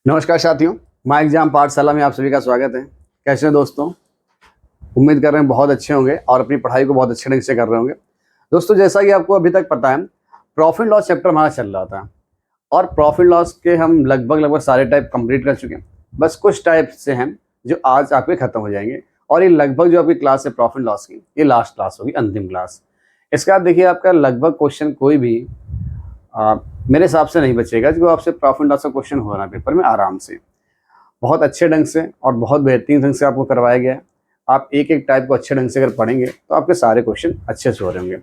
नमस्कार साथियों, my exam पाठशाला में आप सभी का स्वागत है। कैसे हैं दोस्तों? उम्मीद कर रहे हैं बहुत अच्छे होंगे और अपनी पढ़ाई को बहुत अच्छे ढंग से कर रहे होंगे। दोस्तों, जैसा कि आपको अभी तक पता है, प्रॉफिट लॉस चैप्टर हमारा चल रहा था और प्रॉफिट लॉस के हम लगभग सारे टाइप कंप्लीट कर चुके हैं। बस कुछ टाइप से हैं जो आज आपके खत्म हो जाएंगे और ये लगभग जो आपकी क्लास है प्रॉफिट लॉस की, ये लास्ट क्लास होगी, अंतिम क्लास। इसके बाद देखिए आपका लगभग क्वेश्चन कोई भी मेरे हिसाब से नहीं बचेगा जो आपसे प्रॉफिट लॉस का क्वेश्चन हो रहा है पेपर में आराम से, बहुत अच्छे ढंग से और बहुत बेहतरीन ढंग से आपको करवाया गया है। आप एक एक टाइप को अच्छे ढंग से अगर पढ़ेंगे तो आपके सारे क्वेश्चन अच्छे से हो रहे होंगे।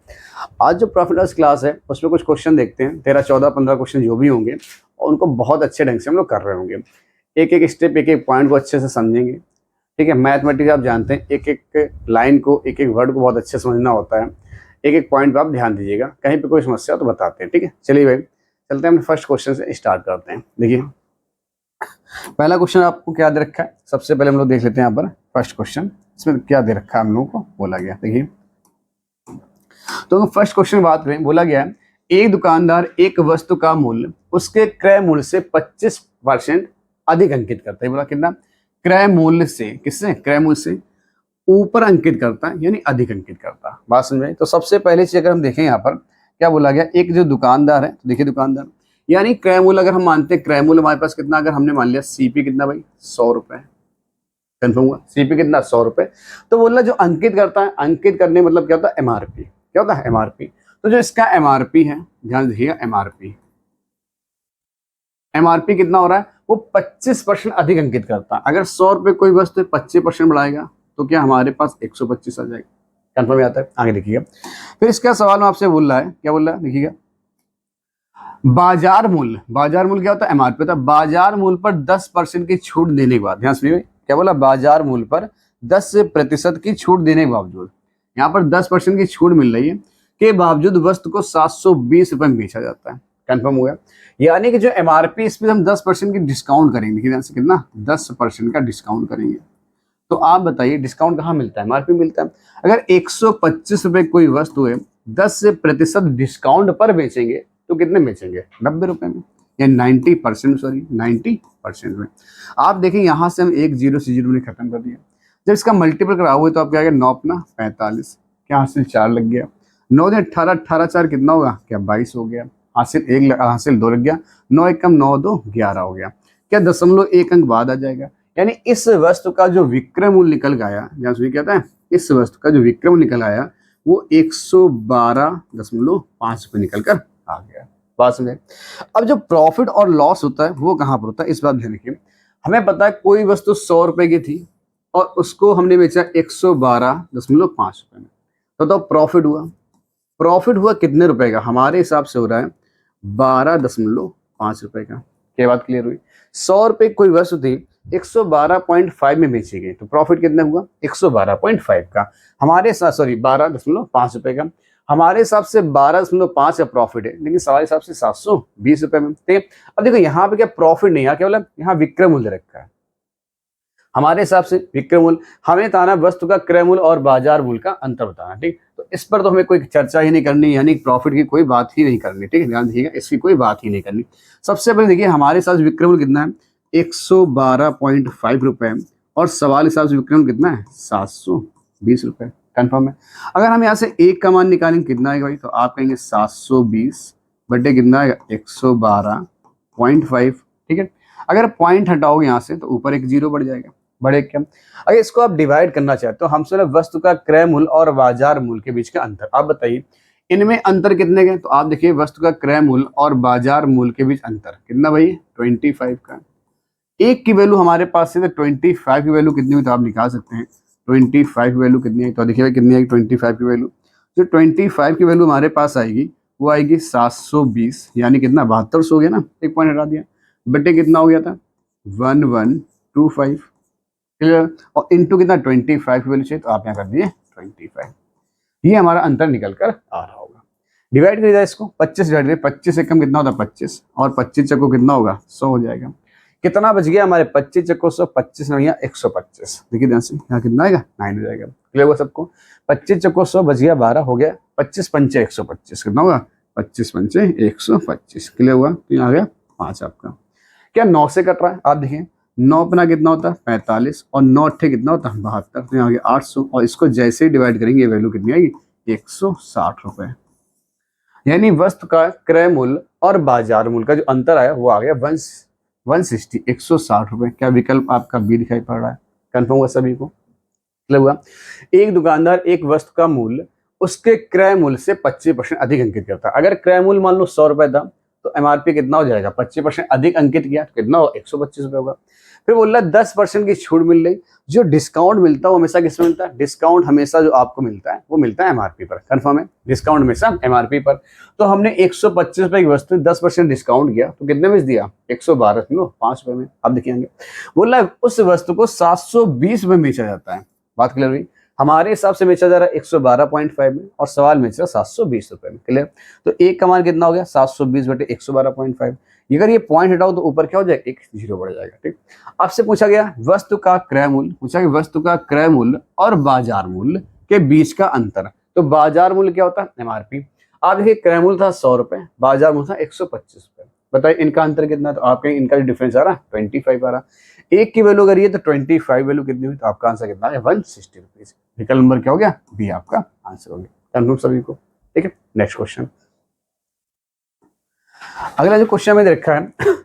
आज जो प्रॉफिट लॉस क्लास है उसमें कुछ क्वेश्चन देखते हैं, 13, 14, 15 क्वेश्चन जो भी होंगे और उनको बहुत अच्छे ढंग से हम लोग कर रहे होंगे। एक एक स्टेप, एक एक पॉइंट को अच्छे से समझेंगे। ठीक है, मैथमेटिक्स आप जानते हैं, एक एक लाइन को, एक एक वर्ड को बहुत अच्छे से समझना होता है। एक एक पॉइंट पर आप ध्यान दीजिएगा, कहीं पे कोई समस्या हो तो बताते हैं। ठीक है, चलिए भाई चलते हैं, हम फर्स्ट क्वेश्चन से स्टार्ट करते हैं। देखिए पहला क्वेश्चन आपको क्या दे रखा है, सबसे पहले हम लोग देख लेते हैं यहाँ पर फर्स्ट क्वेश्चन, इसमें क्या दे रखा है हम लोगों को बोला गया। देखिए तो फर्स्ट क्वेश्चन बात करें, बोला गया है एक दुकानदार एक वस्तु का मूल्य उसके क्रय मूल्य से 25% अधिक अंकित करता है। बोला कितना? क्रय मूल्य से, किससे? क्रय मूल्य से ऊपर अंकित करता है, यानी अधिक अंकित करता है। बात समझ में? तो सबसे पहले चीज अगर हम देखें यहाँ पर क्या बोला गया, एक जो दुकानदार है, तो देखिए दुकानदार यानी क्रय मूल्य अगर हम मानते हैं, क्रय मूल्य हमारे पास कितना, अगर हमने मान लिया सीपी कितना भाई 100 रुपए, कन्फर्म हुआ सीपी कितना 100 रुपए। तो बोला जो अंकित करता है, अंकित करने मतलब क्या होता है, एमआरपी। क्या होता है? एमआरपी। तो जो इसका एमआरपी है, ध्यान दीजिएगा, एमआरपी, एमआरपी कितना हो रहा है, वो 25% अधिक अंकित करता है। अगर 100 रुपए कोई वस्तु 25% बढ़ाएगा तो क्या हमारे पास 125 आ जाएगा। कन्फर्म आता है? आगे देखिएगा। फिर इसका सवाल में आपसे बोल रहा है, क्या बोल रहा है, देखिएगा बाजार मूल्य, बाजार मूल्य क्या होता है, एमआरपी होता है। बाजार मूल्य पर 10% की छूट देने के बाद, ध्यान सुनिए, क्या बोला, बाजार मूल्य पर 10% की छूट देने के बावजूद, यहाँ पर 10% की छूट मिल रही है के बावजूद वस्तु को 720 रुपए में बेचा जाता है। कंफर्म हो गया? यानी कि जो एमआरपी, इसमें हम 10% की डिस्काउंट करेंगे। देखिए ध्यान से, कितना? 10% का डिस्काउंट करेंगे। तो आप बताइए डिस्काउंट कहाँ मिलता है? एमआरपी मिलता है। अगर 125 रुपए कोई वस्तु है, 10% डिस्काउंट पर बेचेंगे तो कितने बेचेंगे? 90 रुपए में, या 90%, सॉरी 90% में। आप देखिए यहाँ से हम एक जीरो से जीरो ने खत्म कर दिया। जब इसका मल्टीपल करा हुआ तो आप क्या, 9 अपना 45, क्या हासिल 4 लग गया, 9 ने 18, 18 4 कितना होगा, क्या 22 हो गया, हासिल 1, हासिल 2 लग गया, 9 1 कम 9 2 11 हो गया। क्या 0.1 अंक बाद आ जाएगा। यानी इस वस्तु का जो विक्रय मूल्य निकल गया, जहाँ से कहता है इस वस्तु का जो विक्रय मूल्य निकल आया वो 112.5 रुपये निकल कर आ गया। बात समझे? अब जो प्रॉफिट और लॉस होता है वो कहाँ पर होता है, इस बात ध्यान रखिए। हमें पता है कोई वस्तु 100 रुपए की थी और उसको हमने बेचा 112.5 रुपए में, तो प्रॉफिट हुआ। प्रॉफिट हुआ कितने रुपए का? हमारे हिसाब से हो रहा है 12.5 रुपए का। क्या बात क्लियर हुई? 100 रुपए कोई वस्तु थी, 112.5 में बेची गई, तो प्रॉफिट कितना हुआ? 112.5 का। हमारे साथ, सॉरी 12.5 रुपए का। हमारे हिसाब से 12.5 का प्रॉफिट है, लेकिन सवाल हिसाब से 720 रुपए में। ठीक है, अब देखो यहाँ पे क्या प्रॉफिट नहीं है, केवल यहाँ विक्रय मूल्य रखा है। हमारे हिसाब से विक्रय मूल्य, हमें बताना वस्तु का क्रय मूल्य और बाजार मूल्य का अंतर बताना। ठीक, तो इस पर तो हमें कोई चर्चा ही नहीं करनी, यानी प्रॉफिट की कोई बात ही नहीं करनी। ठीक है, ध्यान दीजिएगा, इसकी कोई बात ही नहीं करनी। सबसे पहले देखिए हमारे साथ विक्रय मूल्य कितना है, 112.5 रुपए, और सवाल हिसाब से विक्रय मूल्य कितना है, 720 रुपए। कंफर्म है? अगर हम यहाँ से एक का मान निकालेंगे कितना आएगा भाई, तो आप कहेंगे 720 बटे कितना आएगा, 112.5। ठीक है, अगर पॉइंट हटाओगे यहाँ से तो ऊपर एक जीरो बढ़ जाएगा, बढ़े क्या। अगर इसको आप डिवाइड करना चाहते तो हमसे वस्तु का क्रय मूल्य और बाजार मूल्य के बीच का अंतर, आप बताइए इनमें अंतर कितने के? तो आप देखिए वस्तु का क्रय मूल्य और बाजार मूल्य के बीच अंतर कितना भाई, 25 का। एक की वैल्यू हमारे पास से, 25 की वैल्यू कितनी हुई तो आप निकाल सकते हैं 25 की वैल्यू कितनी है। तो देखिए भाई कितनी आएगी 25 की वैल्यू, जो 25 की वैल्यू हमारे पास आएगी वो आएगी 720, यानी कितना 7200 हो गया ना, एक पॉइंट हटा दिया, बटे कितना हो गया था 1125। क्लियर? और इंटू कितना 25 की वैल्यू चाहिए, तो आप यहाँ कर दिए 25। ये हमारा अंतर निकल कर आ रहा होगा। डिवाइड करिए इसको, 25 डिवाइड करिए, 25 से कम कितना होता है 25, और 25 चक्को कितना होगा 100 हो जाएगा। कितना बच गया हमारे 25 चक्को 100, 25 नहीं 125। देखिए ध्यान से यहाँ कितना आएगा 9 हो जाएगा। क्लियर हुआ सबको? 25 चौको 100 बच गया 12 हो गया 25 पंचे 125 कितना होगा 25 पंचे 125 क्लियर हुआ? तो यहाँ आ गया 5 आपका। क्या 9 से कट रहा है? आप देखिए 9 अपना कितना होता है 45 और 9 अट्ठे कितना होता है 72, तो यहाँ आ गया 800 और इसको जैसे ही डिवाइड करेंगे वैल्यू कितनी आएगी 160 रुपए। यानी वस्तु का क्रय मूल्य और बाजार मूल्य का जो अंतर आया वो आ गया 160 160 रुपए। क्या विकल्प आपका बी दिखाई पड़ रहा है? कन्फर्म हुआ सभी को? मतलब हुआ एक दुकानदार एक वस्तु का मूल्य उसके क्रय मूल्य से 25% अधिक अंकित करता है। अगर क्रय मूल्य मान लो 100 रुपए था तो एमआरपी कितना हो जाएगा 25% अधिक अंकित किया तो कितना हो 125 रुपए होगा। फिर बोल रहा है 10% की छूट मिल रही। जो डिस्काउंट मिलता है वो हमेशा किसमें मिलता है? डिस्काउंट हमेशा जो आपको मिलता है वो मिलता है एमआरपी पर। कंफर्म है? डिस्काउंट हमेशा एमआरपी पर। तो हमने 125 रुपए की वस्तु 10% डिस्काउंट किया तो कितने में दिया 112 किलो 5 रुपए में। अब देखिएंगे बोल रहा है उस वस्तु को 720 रुपए बेचा जाता है। बात क्लियर हुई? हमारे हिसाब से बेचा जा रहा है 112.5 में और सवाल में बेच रहा है 720 रुपए में। क्लियर? तो एक का मान कितना हो गया 720 बटे 112.5। अगर ये पॉइंट हटाओ तो ऊपर क्या हो जाएगा एक जीरो बढ़ जाएगा। ठीक, आपसे पूछा गया वस्तु का क्रय मूल्य, पूछा गया वस्तु का क्रय मूल्य और बाजार मूल्य के बीच का अंतर। तो बाजार मूल्य क्या होता है एमआरपी। आप देखिए क्रय मूल्य था 100 रुपए, बाजार मूल्य था 125 रुपए। बताइए इनका अंतर कितना? तो आपके इनका जो डिफरेंस आ रहा है 25 आ रहा। एक की वैल्यू करिए तो 25 वैल्यू कितनी हुई? तो आपका आंसर कितना है 160 रुपीज। विकल्प नंबर क्या हो गया? बी आपका आंसर हो गया। कंफर्म सभी को? ठीक है, नेक्स्ट क्वेश्चन। अगला जो क्वेश्चन मैंने रखा है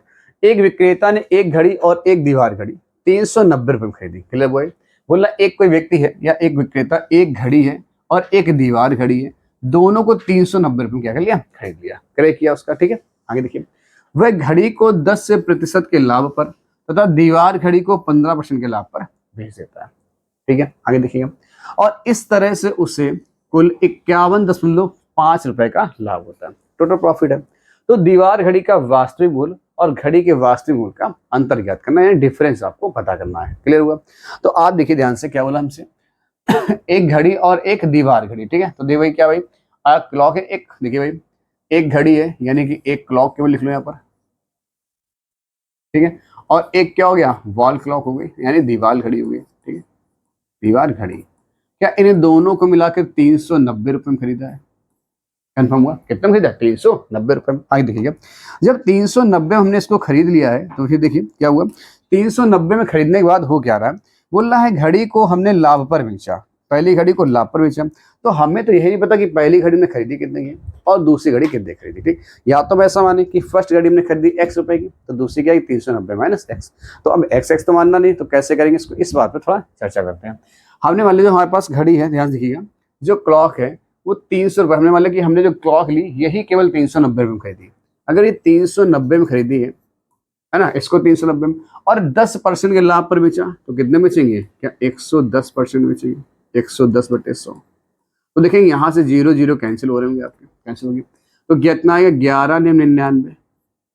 एक विक्रेता ने एक घड़ी और एक दीवार घड़ी 390 रुपए में खरीदी। Clear boy? बोला एक कोई व्यक्ति है या एक विक्रेता एक घड़ी है और एक दीवार घड़ी है, दोनों को 390 रुपए में क्या कर लिया? खरीद लिया। क्रय किया उसका। ठीक है, आगे देखिए वह घड़ी को 10% के लाभ पर तथा दीवार घड़ी को 15% के लाभ पर बेच देता है। ठीक है, आगे देखिएगा और इस तरह से उसे कुल 51.5 रुपए का लाभ होता है। टोटल प्रॉफिट है। तो दीवार घड़ी का वास्तविक मूल्य और घड़ी के वास्तविक मूल्य का अंतर ज्ञात करना है, डिफरेंस आपको पता करना है। क्लियर हुआ? तो आप देखिए ध्यान से क्या बोला हमसे एक घड़ी और एक दीवार घड़ी। ठीक है, तो देखिए भाई क्या भाई क्लॉक है एक, देखिए भाई एक घड़ी है यानी कि एक क्लॉक केवल लिख लो यहाँ पर। ठीक है, और एक क्या हो गया वॉल क्लॉक हो गई यानी दीवार घड़ी हो गई। ठीक है, दीवार घड़ी क्या इन दोनों को मिलाकर 390 रुपए में खरीदा है? कंफर्म हुआ? कितना खरीदा? 390 रुपए में। आगे देखिएगा जब 390 हमने इसको खरीद लिया है तो फिर देखिए क्या हुआ 390 में खरीदने के बाद हो क्या रहा है? बोल रहा है घड़ी को हमने लाभ पर बेचा, पहली घड़ी को लाभ पर बेचा। तो हमें तो यही नहीं पता कि पहली घड़ी ने खरीदी कितने की और दूसरी घड़ी कितने खरीदी। ठीक, या तो ऐसा माने कि फर्स्ट घड़ी हमने खरीदी x रुपए की तो दूसरी क्या 390 माइनस x। तो अब x तो मानना नहीं, तो कैसे करेंगे इसको? इस बात पर थोड़ा चर्चा करते हैं। हमने मान लिया जो हमारे पास घड़ी है, ध्यान देखिएगा जो क्लॉक है वो 300 रुपये, हमने मान लिया कि हमने जो क्लॉक ली यही केवल 390 रुपये में खरीदी। अगर ये 390 में खरीदी है ना, इसको 390 में और 10% के लाभ पर बेचा तो कितने बेचेंगे? क्या 110% बेचेंगे, 110 बटे 100। तो देखेंगे यहाँ से 0 0 कैंसिल हो रहे होंगे आपके, कैंसिल होंगे तो कितना आएगा 11 ने 99,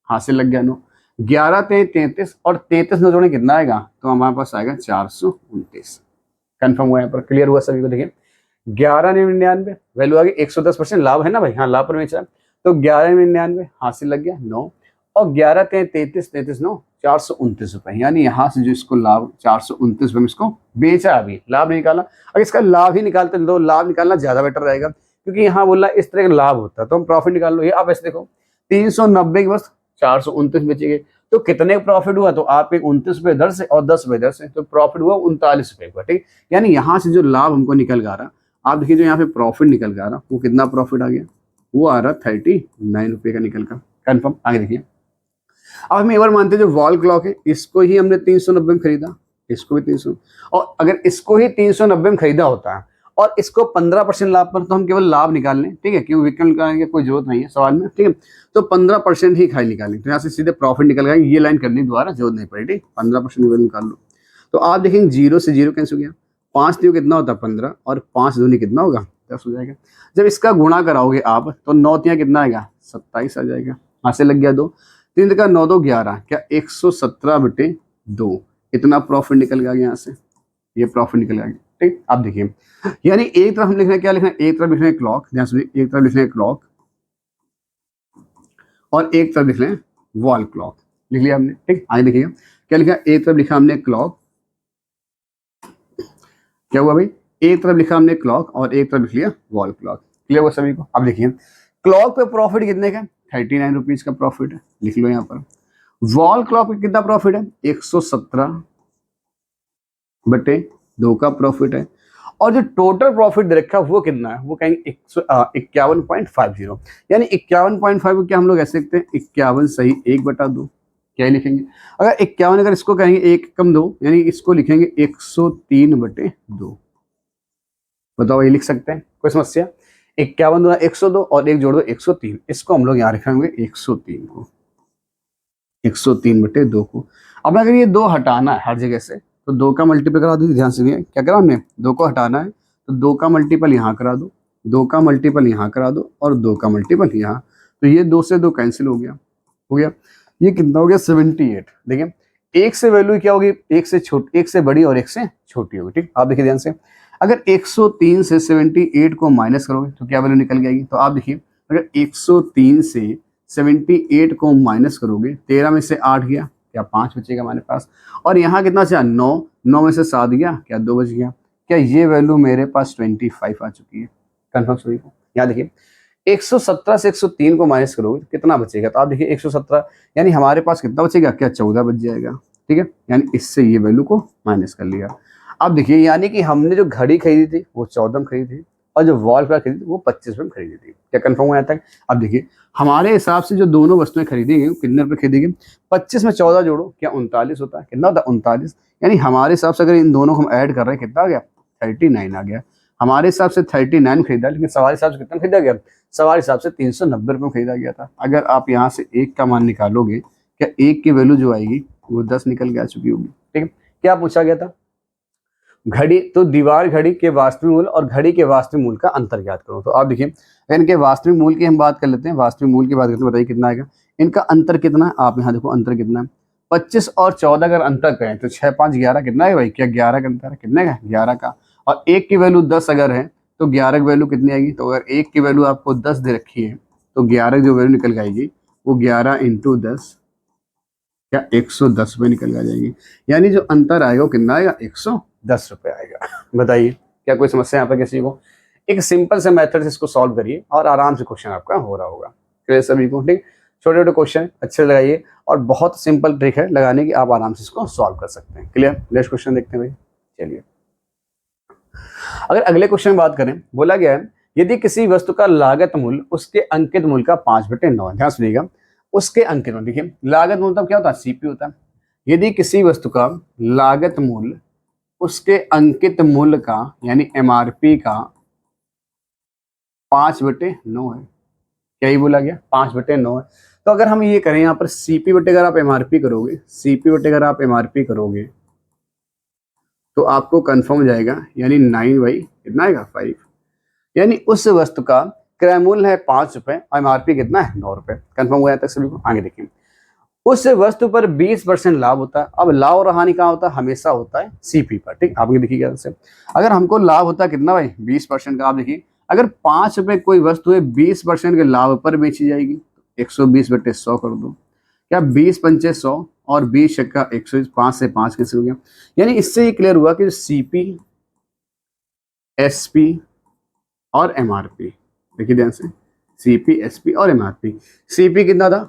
हासिल लग गया 9, 11 ते 33 और 33 न जोड़े कितना आएगा? तो हमारे पास आएगा 429। कंफर्म हुआ यहाँ पर? क्लियर हुआ सभी को? देखिए 11 ने 99 वैल्यू आ गई 110% लाभ है ना भाई, हाँ लाभ पर बेचा तो 11 में 99 हासिल लग गया 9 और 11 ते 33 33 9 429 रुपए। यानी यहाँ से जो इसको लाभ 429 रुपए में इसको बेचा, अभी लाभ नहीं निकाला। अगर इसका लाभ ही निकालते तो लाभ निकालना ज्यादा बेटर रहेगा क्योंकि यहाँ बोला इस तरह का लाभ होता है तो हम प्रॉफिट निकाल लो। ये आप ऐसे देखो 390 की बस 429 बेचेंगे तो कितने प्रॉफिट हुआ? तो आपके 29 रुपए इधर से और 10 रुपए इधर से, तो प्रॉफिट हुआ 39 रुपए का। ठीक, यानी यहाँ से जो लाभ हमको निकल आ रहा, आप देखिए जो यहाँ पे प्रॉफिट निकल के आ रहा वो कितना प्रॉफिट आ गया? वो आ रहा 39 रुपए का निकल का। कंफर्म? आगे देखिए अब हम एक बार मानते हैं जो वॉल क्लॉक है इसको ही हमने 390 में खरीदा, इसको भी 300, और अगर इसको ही 390 में खरीदा होता है और इसको 15% लाभ पर, तो हम केवल लाभ निकाल लें। ठीक है, क्योंकि विकल्प निकालने की कोई जरूरत नहीं है सवाल में। ठीक है, तो 15% ही खाई निकालें तो यहाँ से सीधे प्रॉफिट निकल जाएंगे। ये लाइन करने द्वारा जरूरत नहीं पड़ी। ठीक, 15% निकाल लो तो आप देखेंगे 0 से 0 कैंसिल हो गया, 5 दियो कितना होता है 15 और 5 दूनी कितना होगा 10 हो जाएगा। जब इसका गुणा कराओगे आप तो 9 तिया कितना आएगा 27 आ जाएगा, हासिल लग गया 2, 3 का 9 2 11, क्या 117 बटे 2 इतना प्रॉफिट निकल गया यहाँ से, ये प्रॉफिट निकल गया। ठीक, आप देखिए यानी एक तरफ हम लिख रहे हैं क्या लिखना है? एक तरफ लिख रहे हैं क्लॉक, ध्यान से एक तरफ लिख रहे हैं क्लॉक और एक तरफ लिख रहे हैं वॉल क्लॉक, लिख लिया हमने। ठीक, आगे देखिएगा क्या लिखा? एक तरफ लिखा हमने क्लॉक, क्या हुआ भाई एक तरफ लिखा हमने क्लॉक और एक तरफ लिख लिया वॉल क्लॉक। क्लियर हुआ सभी को? अब देखिए क्लॉक पे प्रॉफिट कितने का? 39 रुपीज का प्रॉफिट है, लिख लो यहाँ पर। वॉल क्लॉक पे कितना प्रॉफिट है? 117/2 का प्रॉफिट है। और जो टोटल प्रॉफिट दे रखा है वो कितना है? वो कहेंगे 51.50। यानी 51.5 को क्या हम लोग ऐसे लिखते हैं? 51 सही 1/2। क्या ही लिखेंगे? अगर 51, अगर इसको कहेंगे 1 कम 2, यानी इसको लिखेंगे 103/2। बताओ, ये लिख सकते हैं? कोई समस्या? 51 दूना 102 और 1 जोड़ दो 103। इसको हम लोग यहाँ लिखेंगे 103 को, 103/2 को। अब अगर ये 2 हटाना है हर जगह से तो 2 का मल्टीपल करा दो। ध्यान से क्या करा हमने? 2 को हटाना है तो 2 का मल्टीपल यहाँ करा दो, 2 का मल्टीपल यहाँ करा दो और 2 का मल्टीपल यहाँ। तो ये 2 से 2 कैंसिल हो गया, हो गया। ये कितना हो गया? 78। देखिए एक से वैल्यू क्या होगी? एक से बड़ी और एक से छोटी होगी। ठीक, आप देखिए ध्यान से। अगर 103 से 78 को माइनस करोगे तो क्या वैल्यू निकल के आएगी? तो आप देखिए अगर 103 से 78 को माइनस करोगे, 13 में से 8 गया, क्या 5 बचेगा हमारे पास। और यहाँ कितना बचा? 9, 9 में से 7 गया, क्या 2 बच गया। क्या ये वैल्यू मेरे पास 25 आ चुकी है? कन्फर्म सभी को? यहाँ देखिए 117 से 103 को माइनस करोगे तो कितना बचेगा? तो आप देखिए 117 यानी हमारे पास कितना बचेगा? क्या 14 बच जाएगा। ठीक है, यानी इससे ये वैल्यू को माइनस कर लिया। अब देखिए यानी कि हमने जो घड़ी खरीदी थी वो 14 में खरीदी थी और जो वॉल क्लॉक खरीदी थी वो 25 में खरीदी थी। क्या कंफर्म हुआ तक? अब देखिए हमारे हिसाब से जो दोनों वस्तुएं खरीदी गई कितने रुपए खरीदी गई? 25 में 14 जोड़ो, क्या 39 होता है? कितना होता है? 39। यानी हमारे हिसाब से अगर इन दोनों को हम ऐड कर रहे हैं कितना आ गया? 39 आ गया। हमारे हिसाब से 39 खरीदा, लेकिन सवाल हिसाब से कितना खरीदा गया? सवाल हिसाब से 390 रुपये में खरीदा गया था। अगर आप यहाँ से 1 का मान निकालोगे, क्या 1 की वैल्यू जो आएगी वो 10 निकल के आ चुकी होगी। ठीक है, क्या पूछा गया था? घड़ी तो दीवार घड़ी के वास्तविक मूल्य और घड़ी के वास्तविक मूल्य का अंतर ज्ञात करो। तो आप देखिए इनके वास्तविक मूल्य की हम बात कर लेते हैं। वास्तविक मूल्य की बात करते हैं, बताइए कितना आएगा? इनका अंतर कितना है? आप यहाँ देखो अंतर कितना है? 25 और 14 अगर अंतर करें तो 6, 5, 11 कितना है भाई? क्या 11 का अंतर है? कितने का? 11 का। और 1 की वैल्यू 10 अगर है तो 11 की वैल्यू कितनी आएगी? तो अगर 1 की वैल्यू आपको 10 दे रखी है तो 11 जो वैल्यू निकल के आएगी वो 11 × 10, क्या 110 रुपये निकल के आ जाएगी। यानी जो अंतर आएगा वो कितना आएगा? 110 रुपये आएगा। बताइए क्या कोई समस्या यहाँ पर किसी को? एक सिंपल से मेथड से इसको सॉल्व करिए और आराम से क्वेश्चन आपका हो रहा होगा। क्लियर सभी को? ठीक, छोटे छोटे क्वेश्चन अच्छे लगाइए और बहुत सिंपल ट्रिक है लगाने की, आप आराम से इसको सॉल्व कर सकते हैं। क्लियर? नेक्स्ट क्वेश्चन देखते हैं भाई। चलिए अगर अगले क्वेश्चन में बात करें, बोला गया है यदि किसी वस्तु का लागत मूल्य उसके अंकित मूल्य का 5/9 है। ध्यान सुनिएगा, उसके अंकित मूल्य। देखिए लागत मूल्य मतलब क्या होता है? सीपी होता है। यदि किसी वस्तु का लागत मूल्य उसके अंकित मूल्य का यानी एमआरपी का 5/9 है। क्या ही बोला गया? 5/9 है। तो अगर हम ये करें यहाँ पर सीपी बटे अगर आप एमआरपी करोगे, सीपी बटे अगर आप एमआरपी करोगे तो आपको कंफर्म हो जाएगा, यानी 9 कितना आएगा? 5। यानी उस वस्तु का क्रय मूल्य है 5 रुपए और एमआरपी कितना है? 9 रुपए। कंफर्म हुआ तक सभी को? आगे देखिए उस वस्तु पर 20% लाभ होता है। अब लाभ और हानि कहाँ होता है? हमेशा होता है सीपी पर। ठीक, आप ये देखिएगा से अगर हमको लाभ होता है कितना भाई? 20% का। आप देखिए अगर 5 रुपए कोई वस्तु है 20% के लाभ पर बेची जाएगी, 120/100 कर दो, क्या 20 पंचे 100 और 20 छक्का 120, 5 से 5 कैसे हो गया। यानी इससे ये क्लियर हुआ कि सीपी, एसपी और एमआरपी, देखिए ध्यान से, सीपी, एसपी और एमआरपी। सीपी कितना था?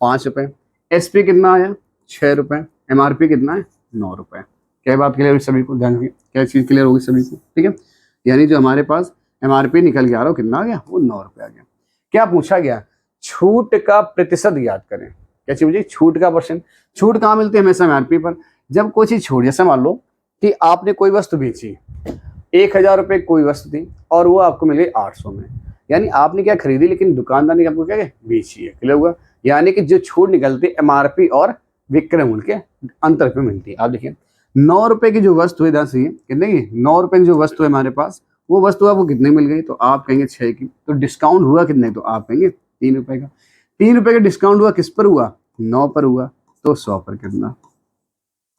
5 रुपए। एसपी कितना आया? 6 रुपए। एमआरपी कितना है? 9 रुपए। क्या बात क्लियर हुई सभी को? ध्यान रखिए, क्या चीज क्लियर होगी सभी को? ठीक है, यानी जो हमारे पास एमआरपी निकल के आ रहा हो कितना आ गया? वो 9 रुपए आ गया। क्या पूछा गया? छूट का प्रतिशत याद करें। क्या चीज मुझे? छूट का परसेंट। छूट कहाँ मिलती है? हमेशा एमआरपी पर। जब कोई चीज छूट, जैसे मान लो कि आपने कोई वस्तु बेची, 1000 रुपए कोई वस्तु थी और वो आपको मिल गई 800 में, यानी आपने क्या खरीदी लेकिन दुकानदार ने आपको क्या बेची है। क्लियर हुआ? यानी कि जो छूट निकलती है एमआरपी और विक्रय मूल्य के अंतर पे मिलती है। आप देखिए 9 रुपए की जो वस्तु है, दस कितने की? 9 रुपए की जो वस्तु है हमारे पास, वो वस्तु आपको कितने मिल गई? तो आप कहेंगे 6 की। तो डिस्काउंट हुआ कितने? तो आप कहेंगे 3 रुपए का। 3 रुपए का डिस्काउंट हुआ किस पर हुआ? 9 पर हुआ। तो 100 पर कितना?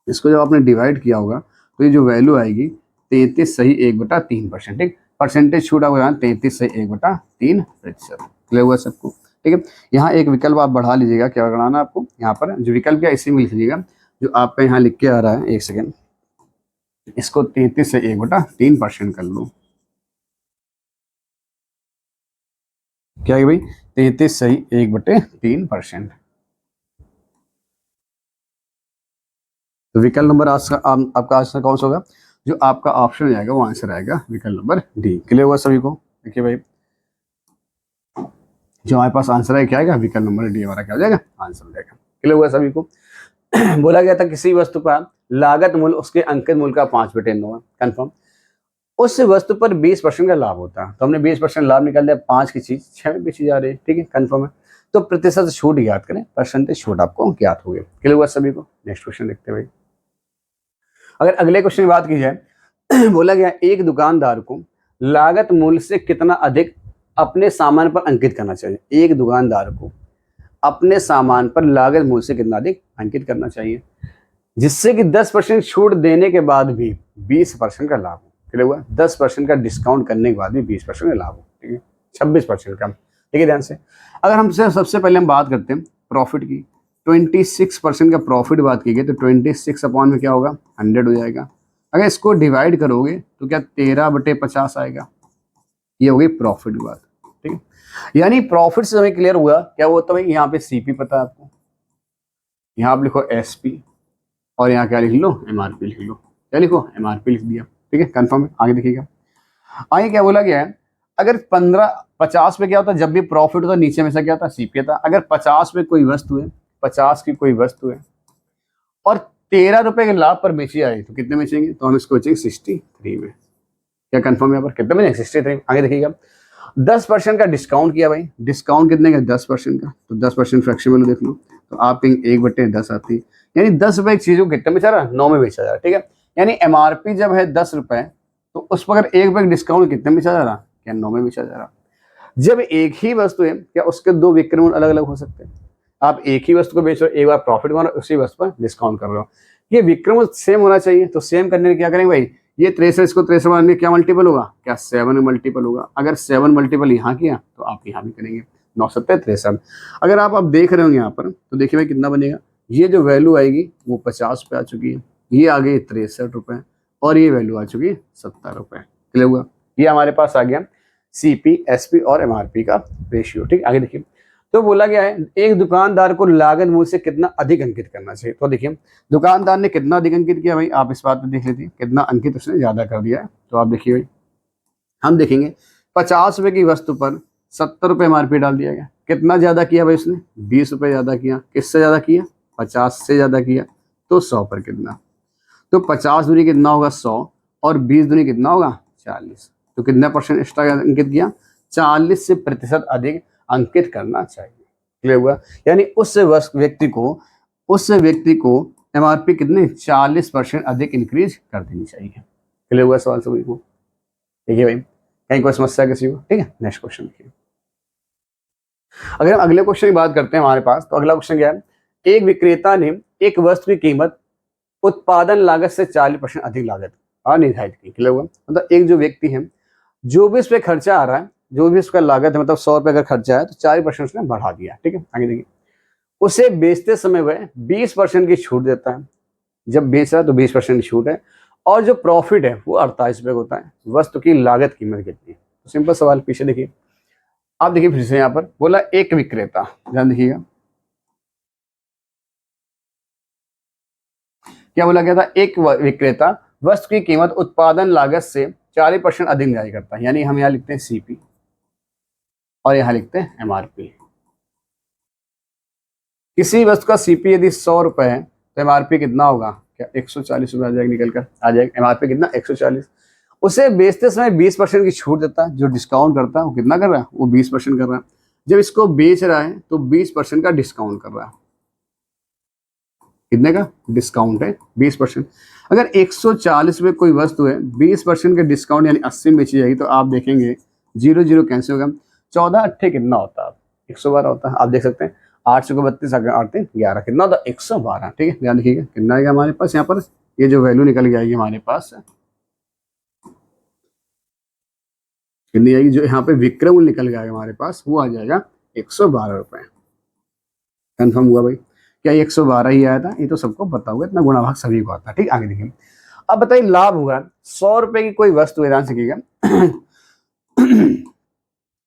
इसको जब आपने डिवाइड किया होगा तो ये जो वैल्यू आएगी 33 सही 1/3%। ठीक, परसेंटेज छूट आपको 33 सही 1/3%। क्लियर हुआ सबको? ठीक है, यहाँ एक विकल्प आप बढ़ा लीजिएगा। क्या बढ़ाना आपको? यहाँ पर जो विकल्प क्या इसी में लिख लीजिएगा जो आपका यहाँ लिख के आ रहा है। एक सेकेंड, इसको 33 से 1/3% कर लो। क्या है भाई, 33 सही 1/3%। तो विकल्प नंबर आपका आंसर कौन सा होगा, जो आपका ऑप्शन हो जाएगा वो आंसर आएगा विकल्प नंबर डी। क्लियर हुआ सभी को। देखिए भाई, जो हमारे पास आंसर है क्या आएगा, विकल्प नंबर डी हमारा क्या हो जाएगा, आंसर हो जाएगा। क्लियर हुआ सभी को। बोला गया था किसी वस्तु का लागत मूल्य उसके अंकित मूल्य का 5/9 है, कंफर्म। उस वस्तु पर 20% का लाभ होता है, तो हमने 20% लाभ निकाल दिया, 5 की चीज 6 में बेची जा रही है, ठीक है, कंफर्म है। तो प्रतिशत छूट ज्ञात करें, परसेंटेज छूट आपको ज्ञात हो गई। क्लियर हुआ सभी को। नेक्स्ट क्वेश्चन देखते हैं भाई। अगर अगले क्वेश्चन की बात की जाए, बोला गया एक दुकानदार को लागत मूल्य से कितना अधिक अपने सामान पर अंकित करना चाहिए। एक दुकानदार को अपने सामान पर लागत मूल्य से कितना अधिक अंकित करना चाहिए, जिससे कि 10% छूट देने के बाद भी 20% का लाभ हो। क्लियर हुआ। 10% का डिस्काउंट करने के बाद भी 20% का लाभ हो, ठीक है, 26% का। ठीक है, ध्यान से। अगर हमसे सबसे पहले हम बात करते हैं प्रॉफिट की, 26% का प्रॉफिट बात की गई, तो 26 अपॉन में क्या होगा, 100 हो जाएगा। अगर इसको डिवाइड करोगे तो क्या 13/50 आएगा। ये हो गई प्रॉफिट की बात, ठीक है। यानी प्रॉफिट से हमें क्लियर हुआ क्या होता है भाई, यहाँ पे सीपी पता है आपको, यहाँ आप लिखो एसपी, और यहाँ क्या लिख लो, एमआरपी लिख लो। क्या लिखो, एमआरपी लिख दिया, ठीक है, कंफर्म है। आगे देखिएगा, आगे क्या बोला गया है, अगर 50 पे क्या होता है, जब भी प्रॉफिट होता है नीचे में से क्या होता है, सीपी था। अगर 50 पे कोई वस्तु है, 50 की कोई वस्तु है और 13 रुपए के लाभ पर बेची जाए तो कितने बेचेंगे, तो हम इसको बेचेंगे 63 में। क्या कंफर्म है, यहाँ पर कितने बेचेंगे, 63। आगे देखिएगा, 10% का डिस्काउंट किया भाई, डिस्काउंट कितने का, 10% का, तो 10% फ्रैक्शन वैल्यू देख लो, तो आप कहेंगे 1/10 आती है। यानी 10 रुपए एक चीज को कितने बेचा रहा है, 9 में बेचा जा रहा है, ठीक है। यानी एमआरपी जब है 10 रुपए, तो उस पर अगर 1 रुपए डिस्काउंट कितने में बेचा जा रहा, क्या 9 में बेचा जा रहा। जब एक ही वस्तु है, क्या उसके दो विक्रय मूल्य अलग अलग हो सकते हैं। आप एक ही वस्तु को बेच रहे हो, एक बार प्रॉफिट बना, उसी वस्तु पर डिस्काउंट कर रहे हो, ये विक्रय मूल्य सेम होना चाहिए। तो सेम करने के क्या करेंगे भाई, ये 63 इसको 63 बनाने क्या मल्टीपल होगा, क्या 7 में मल्टीपल होगा। अगर 7 मल्टीपल यहाँ किया तो आप यहाँ भी करेंगे, 9 7 63। अगर आप देख रहे होंगे यहाँ पर, तो देखिए भाई कितना बनेगा, ये जो वैल्यू आएगी वो 50 पे आ चुकी है, ये आ गई 63 रुपए, और ये वैल्यू आ चुकी है 70 रुपए। क्लियर हुआ। ये हमारे पास आ गया सीपी, एसपी और एमआरपी का रेशियो, ठीक। आगे देखिए, तो बोला गया है एक दुकानदार को लागत मूल्य से कितना अधिक अंकित करना चाहिए। तो देखिए, दुकानदार ने कितना अधिक अंकित किया भाई, आप इस बात में देख लेते हैं, कितना अंकित उसने ज्यादा कर दिया है। तो आप देखिए भाई, हम देखेंगे 50 रुपए की वस्तु पर 70 रुपए एमआरपी डाल दिया गया। कितना ज्यादा किया भाई उसने, 20 रुपए ज्यादा किया। किससे ज्यादा किया, 50 से ज्यादा किया। तो 100 पर कितना, तो 50 दूनी कितना होगा 100, और 20 दूनी कितना होगा 40। तो कितना परसेंट एक्स्ट्रा अंकित किया, 40 से प्रतिशत अधिक अंकित करना चाहिए। क्लियर हुआ। यानी उस व्यक्ति को एमआरपी कितने 40% अधिक इंक्रीज कर देनी चाहिए। क्लियर हुआ सवाल सभी को। देखिए भाई, कहीं कोई समस्या किसी को, ठीक है। नेक्स्ट क्वेश्चन देखिए, अगर हम अगले क्वेश्चन की बात करते हैं हमारे पास, तो अगला क्वेश्चन क्या है, एक विक्रेता ने एक वस्तु की कीमत उत्पादन लागत से 40% अधिक लागत निर्धारित की। क्लियर हुआ। मतलब एक जो व्यक्ति है, जो भी इस पे खर्चा आ रहा है, जो भी उसका लागत है, मतलब 100 रुपए अगर खर्चा है, तो 40% उसने बढ़ा दिया, ठीक है। आगे देखिए, उसे बेचते समय वह 20% की छूट देता है। जब बेच रहा है तो 20% की छूट है, और जो प्रॉफिट है वो 48 रुपए होता है। वस्तु की लागत कीमत कितनी है। तो सिंपल सवाल, पीछे देखिए, आप देखिए फिर से यहाँ पर बोला एक विक्रेता, ध्यान देखिएगा क्या बोला गया था, एक विक्रेता वस्तु की कीमत उत्पादन लागत से 40% अधिक निर्धारित करता है। यानी हम यहाँ लिखते हैं सीपी और यहाँ लिखते हैं एमआरपी। किसी वस्तु का सीपी यदि 100 रुपए है, तो एमआरपी कितना होगा, क्या 140 रुपए आ जाएगा, निकल कर आ जाएगा एमआरपी कितना 140। उसे बेचते समय 20% की छूट देता है। जो डिस्काउंट करता है वो कितना कर रहा है, वो 20% कर रहा है। जब इसको बेच रहा है तो 20% का डिस्काउंट कर रहा है। कितने का डिस्काउंट है, 20%। अगर 140 रुपए कोई वस्तु है, 20% के डिस्काउंट यानी 80 में बेची जाएगी, तो आप देखेंगे 0 0 कैंसिल होगा, 14 अट्ठे कितना होता है, 112 होता है। आप देख सकते हैं 8 को 32 8 11 कितना होता है, 112, ठीक है। ध्यान रखिएगा कितना आएगा हमारे पास यहाँ पर, ये जो वैल्यू निकल के आएगी हमारे पास कितनी आएगी, जो यहाँ पे विक्रय मूल्य निकल के आएगा हमारे पास, वो आ जाएगा 112 रुपए। कन्फर्म हुआ भाई, क्या 112 ही आया था, ये तो सबको पता होगा, इतना गुणा भाग सभी को आता है, ठीक। आगे देखिए, अब बताइए लाभ हुआ 100 रुपए की कोई वस्तु है, ध्यान से कीजिएगा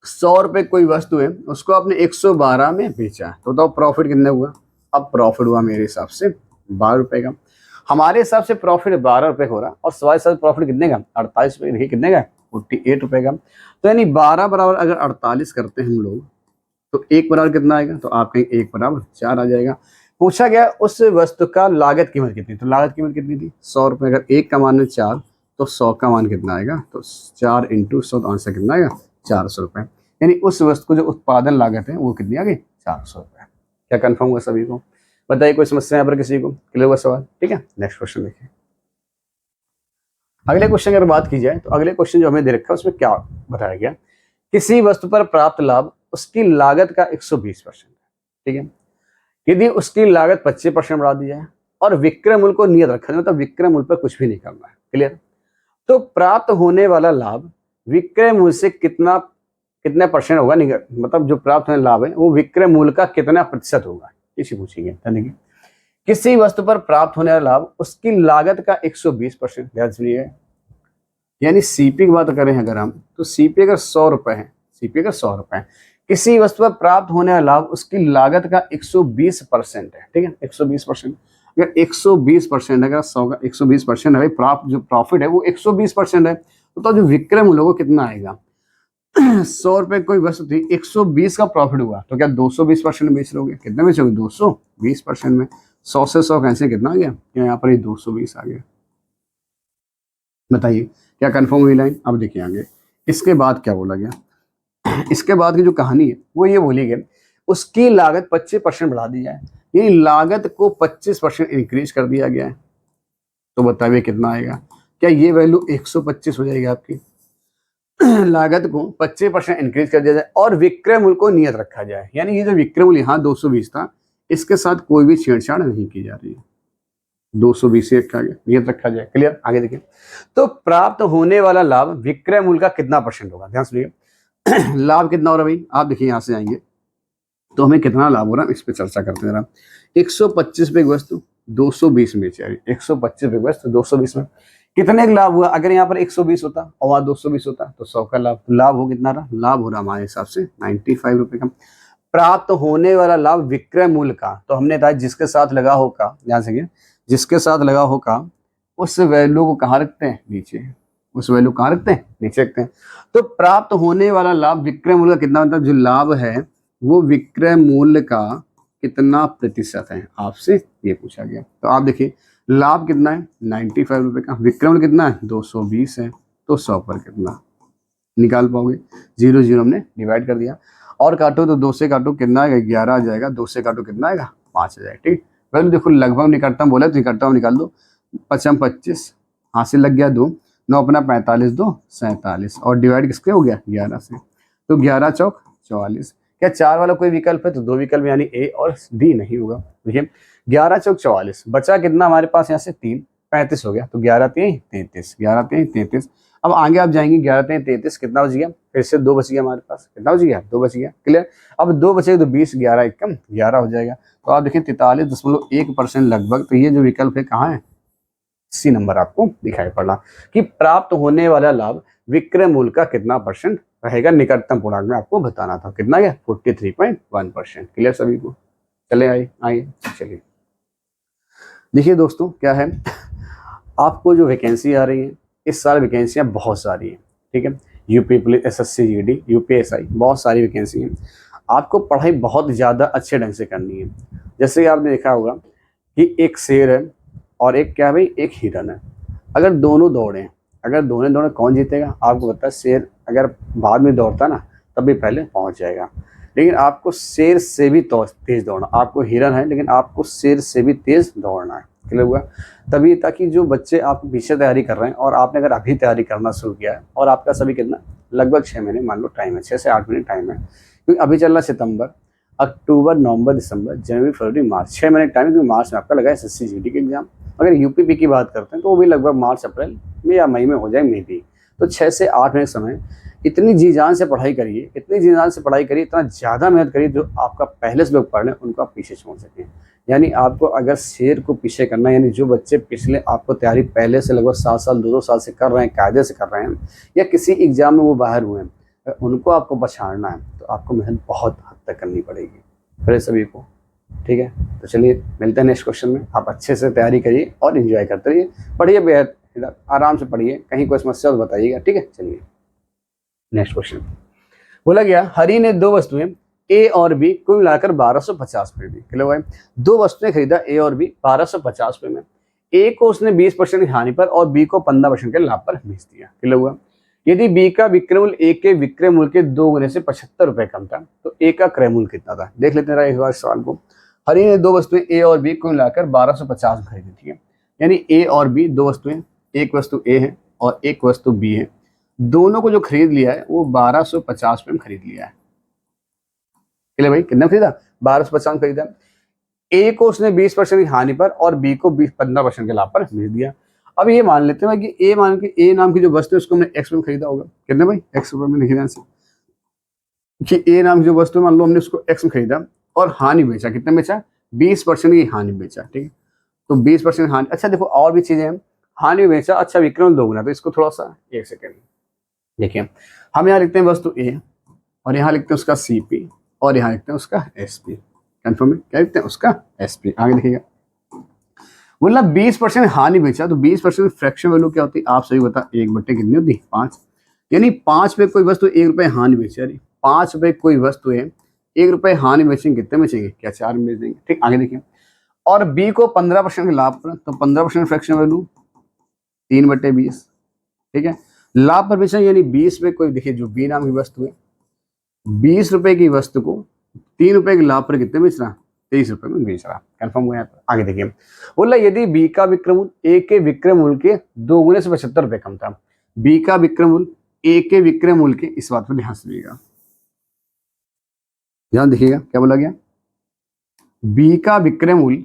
100 रुपए कोई वस्तु है, उसको आपने 112 में बेचा, तो बताओ प्रॉफिट कितना हुआ। अब प्रॉफिट हुआ मेरे हिसाब से 12 रुपए का। हमारे हिसाब से प्रॉफिट 12 रुपए हो रहा, और सवाल हिसाब प्रॉफिट कितने का 48 रुपए, देखिए कितने का 48 रुपए का। तो यानी 12 बराबर अगर 48 करते हैं हम लोग, तो 1 बराबर कितना आएगा, तो आप कहेंगे 1 बराबर 4 आ जाएगा। पूछा गया उस वस्तु का लागत कीमत कितनी, तो लागत कीमत कितनी थी 100 रुपए। अगर 1 का मान है 4, तो 100 का मान कितना आएगा, तो 4 इंटू 100, तो आंसर कितना आएगा 400 रुपए। यानी उस वस्तु को जो उत्पादन लागत है वो कितनी आ गई 400 रुपए। क्या कंफर्म हुआ सभी को? बताइए कोई समस्या यहाँ पर किसी को? क्लियर हुआ सवाल? ठीक है, नेक्स्ट क्वेश्चन देखिए। अगले क्वेश्चन अगर बात की जाए, तो अगले क्वेश्चन जो हमें दे रखा है उसमें क्या बताया गया, किसी वस्तु पर प्राप्त लाभ उसकी लागत का 120%, ठीक है। यदि उसकी लागत 25% बढ़ा दी जाए और विक्रय मूल्य को नियत रखा जाए, मतलब विक्रय मूल्य पर कुछ भी नहीं करना है, क्लियर। तो प्राप्त होने वाला लाभ विक्रय मूल्य से कितने परसेंट होगा, मतलब जो प्राप्त होने लाभ है वो विक्रय मूल्य का कितना प्रतिशत होगा, इसी पूछेंगे। देखिए किसी वस्तु पर प्राप्त होने वाला लाभ उसकी लागत का 120%, ध्यान सुनिए। यानी सीपी की बात करें अगर हम, तो सीपी अगर 100 रुपए है, सीपी अगर 100 रुपए है, किसी वस्तु पर प्राप्त होने वाला लाभ उसकी लागत का 120% है, ठीक है 120%। अगर 120% अगर 100 का 120% है, प्राप्त जो प्रॉफिट है वो 120% है, तो जो विक्रय मूल्य वो कितना आएगा 100 रुपए कोई वस्तु थी, 120 का प्रॉफिट हुआ, तो क्या 220% में बेच लोगे? कितने बेचोगे 220% में। 100 से 100 कैंसिल, कितना आ गया, यहाँ पर 220 आ गया। बताइए क्या कंफर्म हुई लाइन? अब देखिए आगे इसके बाद क्या बोला गया। इसके बाद की जो कहानी है वो ये बोली गई, उसकी लागत 25% बढ़ा दी जाए, यानी लागत को 25% इंक्रीज कर दिया गया है। तो बताइए कितना आएगा? क्या ये वैल्यू 125 हो जाएगी आपकी? लागत को 25% इंक्रीज कर दिया जाए और विक्रय मूल्य को नियत रखा जाए, यानी ये जो विक्रय मूल्य यहाँ 220 था, इसके साथ कोई भी छेड़छाड़ नहीं की जा रही है, 220 से नियत रखा जाए। क्लियर? आगे देखिए, तो प्राप्त होने वाला लाभ विक्रय मूल्य का कितना परसेंट होगा? ध्यान सुनिए लाभ कितना हो रहा है भाई, आप देखिए यहाँ से आएंगे तो हमें कितना लाभ हो रहा है इस पर चर्चा करते हैं। 125 रुपए की वस्तु 220 में बेची, 125 रुपए की वस्तु 220 में कितने का लाभ हुआ? अगर यहाँ पर 120 होता और वहाँ 220 होता तो 100 का लाभ। लाभ हो कितना रहा? लाभ हो रहा हमारे हिसाब से 95 रुपए का। प्राप्त होने वाला लाभ विक्रय मूल्य का, तो हमने कहा जिसके साथ लगा होगा, ध्यान से जिसके साथ लगा होगा उस वैल्यू को कहाँ रखते हैं? नीचे। उस वैल्यू कहाँ रखते हैं? नीचे रखते हैं। तो प्राप्त होने वाला लाभ विक्रय मूल्य का कितना, मतलब जो लाभ है वो विक्रय मूल्य का कितना प्रतिशत है, आपसे ये पूछा गया। तो आप देखिए लाभ कितना है 95 रुपए का, विक्रय मूल्य कितना है 220 है, तो 100 पर कितना निकाल पाओगे? 0 0 हमने डिवाइड कर दिया, और काटो तो 2 से काटो कितना आएगा 11 आ जाएगा, 2 से काटो कितना आएगा 5 आ जाएगा। ठीक, वैल्यू देखो लगभग निकटतम बोला तो निकटतम निकाल दो, 5 25 हाथ से लग गया 2, 9 अपना 45 2 47, और डिवाइड किसके हो गया 11 से, तो 11 चौक 44। क्या 4 वाला कोई विकल्प है? तो 2 विकल्प यानी ए और डी नहीं होगा। देखिए 11 चौक 44, बचा कितना हमारे पास यहाँ से 3, 35 हो गया, तो 11 3 33, 11 3 33। अब आगे आप जाएंगे 11 3 33 कितना बच गया, फिर से 2 बच गया हमारे पास, कितना बच गया 2 बच गया। क्लियर? अब 2 बचेगा तो 20 11 एकम 11 हो जाएगा। तो आप देखिए 43.1% लगभग, तो ये जो विकल्प है कहाँ है? सी नंबर आपको दिखाई पड़ा कि प्राप्त होने वाला लाभ विक्रय मूल्य का कितना परसेंट रहेगा, निकटतम पूर्णांक में आपको बताना था। कितना गया 43.1%। क्लियर सभी को? चले आइए चलिए देखिए दोस्तों क्या है, आपको जो वैकेंसी आ रही है इस साल वैकेंसियां बहुत सारी हैं, ठीक है। UP police, SSC GD, UPSI, बहुत सारी वैकेंसी हैं। आपको पढ़ाई बहुत ज़्यादा अच्छे ढंग से करनी है। जैसे आपने देखा होगा कि एक शेर है और एक क्या भाई, एक हिरन है। अगर दोनों दौड़े, अगर दोनों दौड़े कौन जीतेगा? आपको पता है शेर अगर बाद में दौड़ता ना तब भी पहले पहुंच जाएगा, लेकिन आपको शेर से भी तेज दौड़ना। आपको हिरन है लेकिन आपको शेर से भी तेज दौड़ना है। क्लियर हुआ? तभी ताकि जो बच्चे आप पीछे तैयारी कर रहे हैं और आपने अगर अभी तैयारी करना शुरू किया है और आपका सभी कितना लगभग 6 महीने मान लो टाइम है, 6 से 8 महीने टाइम है, क्योंकि अभी चल रहा सितंबर, अक्टूबर, नवंबर, दिसंबर, जनवरी, फरवरी, मार्च, 6 महीने टाइम है, क्योंकि मार्च में आपका लगा एसएससी जीडी के एग्जाम। अगर यूपीपी की बात करते हैं तो वो भी लगभग मार्च अप्रैल में या मई में हो जाए मे भी। तो 6 से 8 महीने समय, इतनी जी जान से पढ़ाई करिए, इतनी जी जान से पढ़ाई करिए, इतना ज़्यादा मेहनत करिए जो आपका पहले से लोग पढ़ लें उनको आप पीछे छोड़ सकें। यानी आपको अगर शेर को पीछे करना है, यानी जो बच्चे पिछले आपको तैयारी पहले से लगभग 7 साल 2-2 साल से कर रहे हैं, कायदे से कर रहे हैं, या किसी एग्जाम में वो बाहर हुए हैं, उनको आपको पछाड़ना है तो आपको मेहनत बहुत हद तक करनी पड़ेगी फिर सभी को। ठीक है, तो चलिए मिलते हैं नेक्स्ट क्वेश्चन में। आप अच्छे से तैयारी करिए और एंजॉय करते रहिए, पढ़िए बेहद इधर आराम से पढ़िए, कहीं कोई समस्या तो बताइएगा। ठीक है, चलिए नेक्स्ट क्वेश्चन। बोला गया हरी ने दो वस्तुएं ए और बी कुल मिलाकर 1250 खरीदी। किलो भाई दो वस्तुएं खरीदा ए और बी 1250 रुपए में। ए को उसने 20% की हानि पर और बी को 15% के लाभ पर बेच दिया। किलो हुआ यदि बी का विक्रय मूल्य ए के विक्रय मूल्य के 2 गुने से 75 रुपए कम था तो ए का क्रय मूल्य कितना था। देख लेते हैं इस बार सवाल को। हरी ने दो वस्तुएं ए और बी कुल मिलाकर 1250 में खरीदी थी, यानी ए और बी दो वस्तुएं, एक वस्तु ए है और एक वस्तु बी है, दोनों को जो खरीद लिया है वो 1250 रुपए में खरीद लिया है। चलिए भाई कितना खरीदा, 1250 खरीदा। ए को उसने 20% की हानि पर और बी को 15% के लाभ पर बेच दिया। अब ये मान लेते हैं कि ए मान के ए नाम की जो वस्तु है उसको हमने एक्स में खरीदा होगा। कितने भाई, एक्स रुपए में लिखे ध्यान से कि ए नाम की जो वस्तु मान लो हमने उसको एक्स में खरीदा और हानि बेचा, कितने बेचा, 20% की हानि बेचा। ठीक है, तो 20% हानि। अच्छा देखो और भी चीजें हैं, हानि बेचा, अच्छा विक्रय दोगुना, तो इसको थोड़ा सा एक सेकेंड देखिए। हम यहाँ लिखते हैं वस्तु ए और यहाँ लिखते हैं उसका सीपी और यहाँ लिखते हैं उसका एसपी। कंफर्म है, क्या लिखते हैं उसका एसपी। आगे देखिएगा बोला 20% हानि बेचा, तो 20% फ्रैक्शन वैल्यू क्या होती है आप सही बता, 1/, कितनी होती है 5, यानी 5 पे कोई वस्तु 1 रुपए हानि बेचे, यानी 5 पे कोई वस्तु है 1 रुपए हानि बेचेंगे, कितने बेचेंगे, क्या 4 में बेच देंगे। ठीक, आगे देखिए। और बी को 15% के लाभ पर, तो 15% फ्रैक्शन वैल्यू 3/20। ठीक है, लाभ पर बेचा यानी 20 पे कोई, देखिए जो बी नाम की वस्तु है 20 रुपए की वस्तु को 3 रुपए के लाभ पर कितने बेच रहा, 23 रुपए में बेच रहा। कंफर्म हुआ। आगे देखिए बोला यदि बी का विक्रय मूल्य ए के विक्रय मूल्य के 2 गुने से 75 रुपए कम था। बी का विक्रय मूल्य ए के विक्रय मूल्य के, इस बात पर ध्यान से देखिएगा, ध्यान देखिएगा क्या बोला गया, बी का विक्रय मूल्य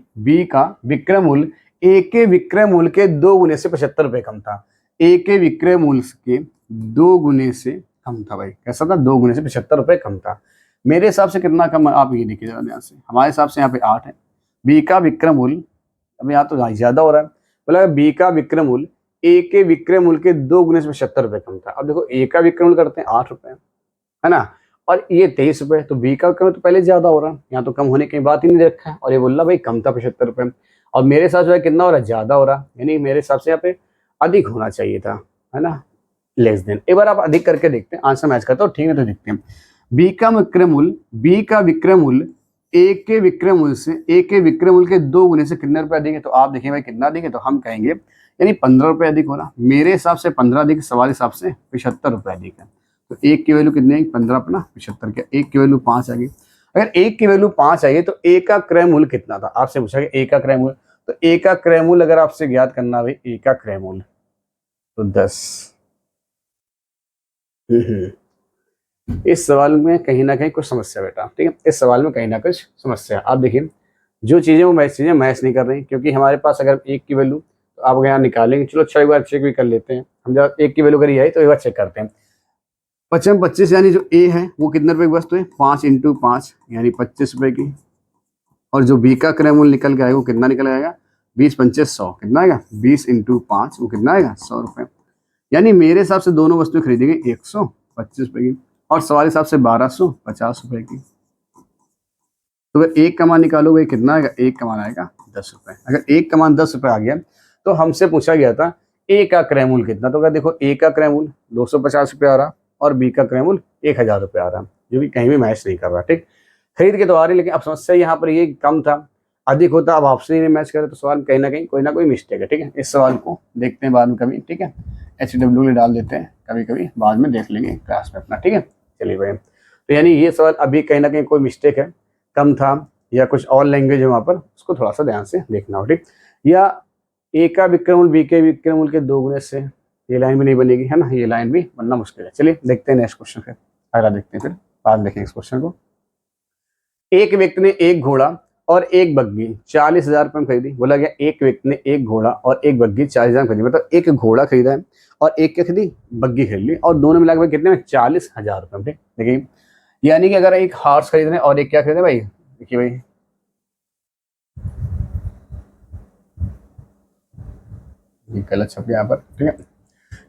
ए के विक्रय मूल्य के 2 गुने से 75 रुपए कम था। ए के विक्रय मूल्य के 2 गुने से कम था भाई, कैसा था, 2 गुने से 75 रुपए कम था। मेरे हिसाब से कितना कम, आप ये देखिए जरा ध्यान से, हमारे हिसाब से यहाँ पे 8 है। बी का विक्रय मूल्य, अब यहाँ तो ज्यादा हो रहा है, बोला बी का विक्रय मूल्य ए के विक्रय मूल्य के 2 गुने से 75 रुपए कम था। अब देखो ए का विक्रय मूल्य करते हैं 8 रुपए, है ना, और ये 23 रुपए, तो बी का विक्रय तो पहले ज्यादा हो रहा है, यहाँ तो कम होने की बात ही नहीं रखा है, और ये बोल रहा भाई कम था 75 रुपए, और मेरे हिसाब से कितना हो रहा है, ज्यादा हो रहा, यानी मेरे हिसाब से यहाँ पे अधिक होना चाहिए था, है ना, लेस देन। एक बार आप अधिक करके देखते हैं, आंसर मैच करते हो, ठीक है, तो देखते हैं। बी का विक्रय मूल्य ए के विक्रय मूल्य के 2 गुने से कितने रुपए अधिक है, तो आप देखिए भाई कितना अधिक है, तो हम कहेंगे यानी 15 रुपए अधिक हो रहा। मेरे हिसाब से 15 अधिक, सवाल हिसाब से 75 रुपए अधिक है। तो एक की वैल्यू कितनी है, 15 अपना 75 क्या, एक की वैल्यू 5 आ गई। अगर एक की वैल्यू 5 आई तो ए का क्रय मूल्य कितना था, आपसे पूछा गया ए का क्रय मूल्य, तो ए का क्रय मूल्य अगर आपसे ज्ञात करना भाई, ए का क्रय मूल्य तो 10। इस सवाल में कहीं ना कहीं कुछ समस्या बेटा, ठीक है, इस सवाल में कहीं ना कुछ समस्या। आप देखिए जो चीजें वो मैच नहीं कर रही, क्योंकि हमारे पास अगर एक की वैल्यू, तो आप यहाँ निकालेंगे, चलो अच्छा एक बार चेक भी कर लेते हैं हम, जब एक की वैल्यू करी आई तो एक बार चेक करते हैं। 25 यानी जो ए है वो कितने रुपए की वस्तु है, 5 × 5 यानी 25 रुपए की, और जो बी का क्रय मूल्य निकल के आएगा वो कितना निकल आएगा, 20 × 5 100, कितना आएगा, 20 × 5 वो कितना आएगा, 100 रुपए। यानी मेरे हिसाब से दोनों वस्तुएं खरीदी गई 125 रुपए की, और सवाल हिसाब से 1250 रुपए की। तो अगर एक का मान निकालोगे कितना आएगा, एक का मान आएगा 10 रुपए। अगर एक का मान 10 रुपए आ गया तो हमसे पूछा गया था ए का क्रय मूल्य कितना, तो अगर देखो ए का क्रय मूल्य 250 रुपये आ रहा और बी का क्रय मूल्य 1000 रुपये आ रहा, जो कि कहीं भी मैच नहीं कर रहा। ठीक, खरीद के तो आ रही, लेकिन अब समस्या यहाँ पर ये कम था, अधिक होता, अब ऑप्शन ही नहीं मैच करे, तो सवाल कहीं ना कहीं कोई ना कोई मिस्टेक है। ठीक है, इस सवाल को देखते हैं बाद में कभी, ठीक है, HW डाल देते हैं कभी कभी, बाद में देख लेंगे क्लास में अपना। ठीक है, चलिए भाई, तो यानी ये सवाल अभी कहीं ना कहीं कोई मिस्टेक है, कम था, या कुछ और लैंग्वेज है वहाँ पर, उसको थोड़ा सा ध्यान से देखना हो। ठीक, या ए का विक्रय मूल्य बी के विक्रय मूल्य के 2 गुने से, ये लाइन भी नहीं बनेगी, है ना, ये लाइन भी बनना मुश्किल है। चलिए देखते हैं नेक्स्ट क्वेश्चन, फिर अगला देखते हैं, फिर बाद देखेंगे इस क्वेश्चन को। एक व्यक्ति ने एक घोड़ा और एक बग्गी 40,000 रुपये में खरीदी। बोला गया एक व्यक्ति ने एक घोड़ा और एक बग्गी 40,000 में खरीदी, मतलब एक घोड़ा खरीदा है और एक क्या खरीदी, बग्गी खरीद ली, और दोनों मिलाकर भाई कितने में, 40,000 रुपये में। देखिए यानी कि अगर एक हॉर्स खरीद रहे और एक क्या खरीदे भाई, देखिए भाई ये गलत छप गया यहाँ पर, ठीक है।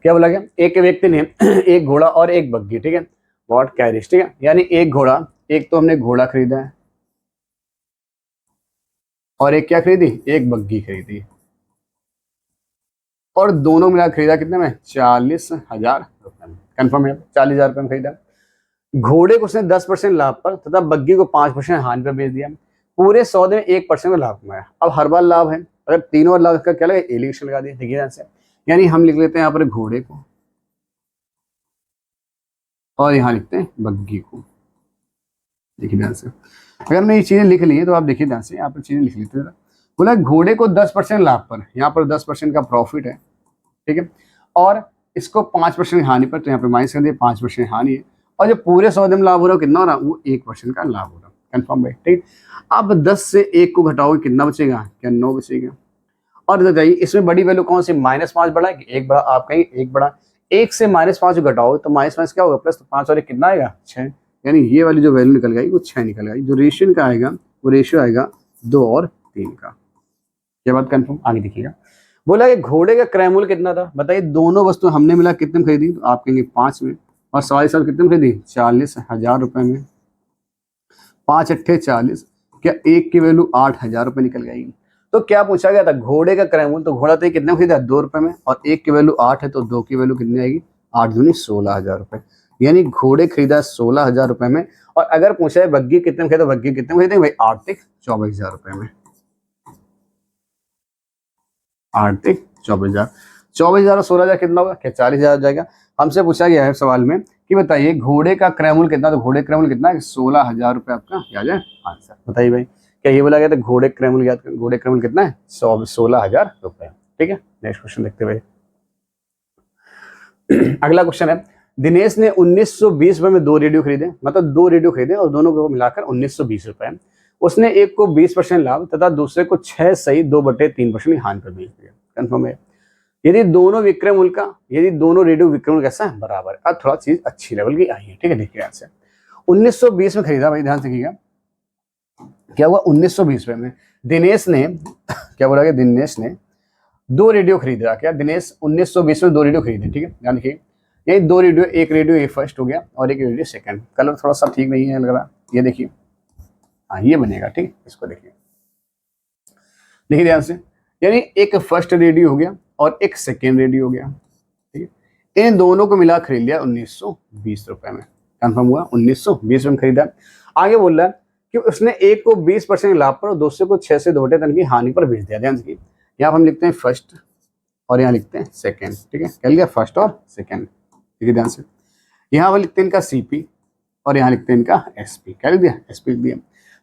क्या बोला गया, एक व्यक्ति ने एक घोड़ा और एक बग्घी, ठीक है, वॉट कैरिज, ठीक है, यानी एक घोड़ा, एक तो हमने घोड़ा खरीदा है और एक क्या खरीदी, एक बग्घी खरीदी, और दोनों मिला खरीदा कितने में, 40,000 रुपए में। कंफर्म है, 40,000 रुपए में खरीदा। घोड़े को उसने 10% लाभ पर तथा बग्घी को 5% हानि पर बेच दिया। पूरे सौदे में 1% में लाभ कमाया। अब हर बार लाभ है, अगर तीनों बार लाभ का क्या लगा, एलिगेशन लगा दिया। देखिए ध्यान से, यानी हम लिख लेते हैं यहाँ पर घोड़े को और यहाँ लिखते हैं बग्घी को। देखिए ध्यान से, अगर मैं ये चीजें लिख ली है तो आप देखिए ध्यान से, यहाँ पर चीजें लिख लेते हैं। बोला घोड़े को 10% लाभ पर, यहाँ पर 10% का प्रॉफिट है, ठीक है, और इसको 5% हानि पर, तो यहाँ पे माइनस कर दिए, 5% हानि है, और जो पूरे सौदे में लाभ हो रहा है कितना हो रहा है, वो 1% का लाभ हो रहा है। कंफर्म है, ठीक। अब 10 से 1 को घटाओगे कितना बचेगा, क्या 9 बचेगा। और बताइए इसमें बड़ी वैल्यू कौन सी, -5 बड़ा है कि 1 बड़ा, आप कहेंगे 1 बड़ा। 1 से -5 घटाओ तो माइनस क्या होगा, प्लस, तो 5 और 1 कितना आएगा, 6, यानी ये वाली जो वैल्यू निकल गई वो 6 निकल गई। जो रेशियो का आएगा वो रेशियो आएगा 2 और 3 का। ये बात कंफर्म, आगे देखिएगा। बोला कि घोड़े का क्रय मूल्य कितना था, बताइए दोनों वस्तु हमने मिला कितने में खरीदी, तो आप कहेंगे 5 में, और सवाल कितने में खरीदी, 40,000 रुपए में। 5 अट्ठे 40, क्या एक की वैल्यू 8,000 रुपए निकल गई। तो क्या पूछा गया था, घोड़े का क्रय मूल्य, तो घोड़ा तो कितने में खरीदा, 2 रुपए में, और एक की वैल्यू 8 है, तो 2 की वैल्यू कितनी आएगी, 8 दूनी 16,000 रुपए, यानी घोड़े खरीदा 16,000 रुपए में। और अगर पूछा है बग्घी कितने में खरीदा, बग्घी कितने में खरीदेंगे भाई, 8 तिक 24,000 रुपए में। 8 तिक 24,000, 24,000 और 16,000 कितना होगा, क्या 40,000 हो जाएगा। हमसे पूछा गया है सवाल में कि बताइए घोड़े का क्रय मूल्य कितना, तो घोड़े क्रय मूल्य कितना है, 16,000 रुपए आपका आ जाए आंसर। बताइए भाई, क्या ये बोला गया था घोड़े क्रय मूल्य याद, घोड़े क्रय मूल्य कितना है, 16,000 रुपए, ठीक है। नेक्स्ट क्वेश्चन देखते भाई। अगला क्वेश्चन है, दिनेश ने 1920 रुपए में 2 रेडियो खरीदे, मतलब 2 रेडियो खरीदे और दोनों को मिलाकर 1920 रुपए। उसने एक को 20% लाभ तथा दूसरे को 6 सही 2/3% हानि पर बेच दिया। कंफर्म है, यदि दोनों विक्रय मूल्य का, यदि दोनों रेडियो विक्रय मूल्य कैसा है, बराबर। अब थोड़ा चीज अच्छी लेवल की आई है, ठीक है। देखिए यहाँ से 1920 में खरीदा भाई, ध्यान से देखिएगा क्या हुआ, 1920 रुपए में दिनेश ने क्या बोला गया, दिनेश ने 2 रेडियो खरीदा। क्या दिनेश 1920 में 2 रेडियो खरीदे, ठीक है, ध्यान रखिए। ये 2 रेडियो, एक रेडियो ये फर्स्ट हो गया और एक रेडियो सेकंड। कलर थोड़ा सा ठीक नहीं है लग रहा, ये देखिए, हाँ ये बनेगा, ठीक है, इसको देखिए, देखिए ध्यान से, यानी एक फर्स्ट रेडियो हो गया और एक सेकेंड रेडियो हो गया, ठीक है। इन दोनों को मिला खरीद लिया 1920 रुपए में। कंफर्म हुआ, 1920 में खरीदा। आगे बोल रहा है कि उसने एक को 20% लाभ पर और दूसरे को 6 से 2/3 की हानि पर बेच दिया। ध्यान से, यहाँ हम लिखते हैं फर्स्ट और यहाँ लिखते हैं सेकेंड, ठीक है, कह लिया फर्स्ट और सेकेंड, ठीक है। ध्यान से, यहाँ पर लिखते हैं इनका सीपी और यहाँ लिखते हैं इनका एसपी, क्या लिख दिया, एसपी लिख दिया।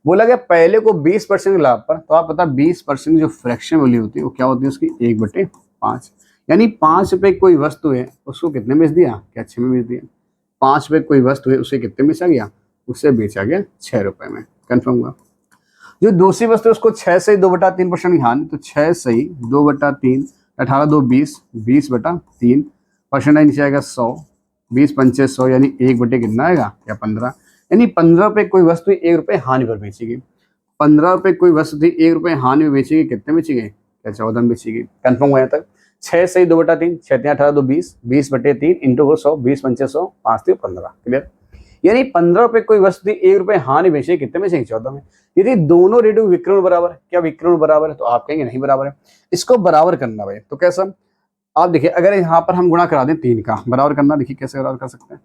बोला गया पहले को 20% लाभ पर, तो आप पता 20% जो फ्रैक्शन वैल्यू होती है वो क्या होती है उसकी, 1/5, यानी 5 रुपए कोई वस्तु है उसको कितने में बेच दिया, क्या 6 में बेच दिया। 5 रुपए कोई वस्तु है उसे कितने में बेचा गया, उससे बेचा गया 6 रुपए में। कंफर्म हुआ। जो दूसरी वस्तु है उसको 6 से 2/3% हानि, तो 6 सही 2/3, 18 2 20, 20/3 नीचे आएगा 100, 20 पंचे 100, यानी 1 कितना आएगा, क्या 15, यानी 15 रुपए कोई वस्तु 1 रुपए हानि पर बेचेगी। 15 रुपए कोई वस्तु थी 1 रुपए हानि में बेचेगी, कितने बेचेगी, क्या 14 में बेचेगी। कंफर्म हुआ तक। 6 सही 2/3, 6 18 2 20, 20/3 इंटू 100, 20 पंचे 100, 5 3 15, क्लियर। यानी 15 रुपए कोई वस्तु 1 रुपए हानि बेचेगी, कितने में, 14 में। यदि दोनों रेडियो विक्रय बराबर है, क्या विक्रय बराबर है, तो आप कहेंगे नहीं बराबर है। इसको बराबर करना भाई, तो कैसा, आप देखिए अगर यहाँ पर हम गुणा करा दें 3 का, बराबर करना, देखिए कैसे बराबर कर सकते हैं।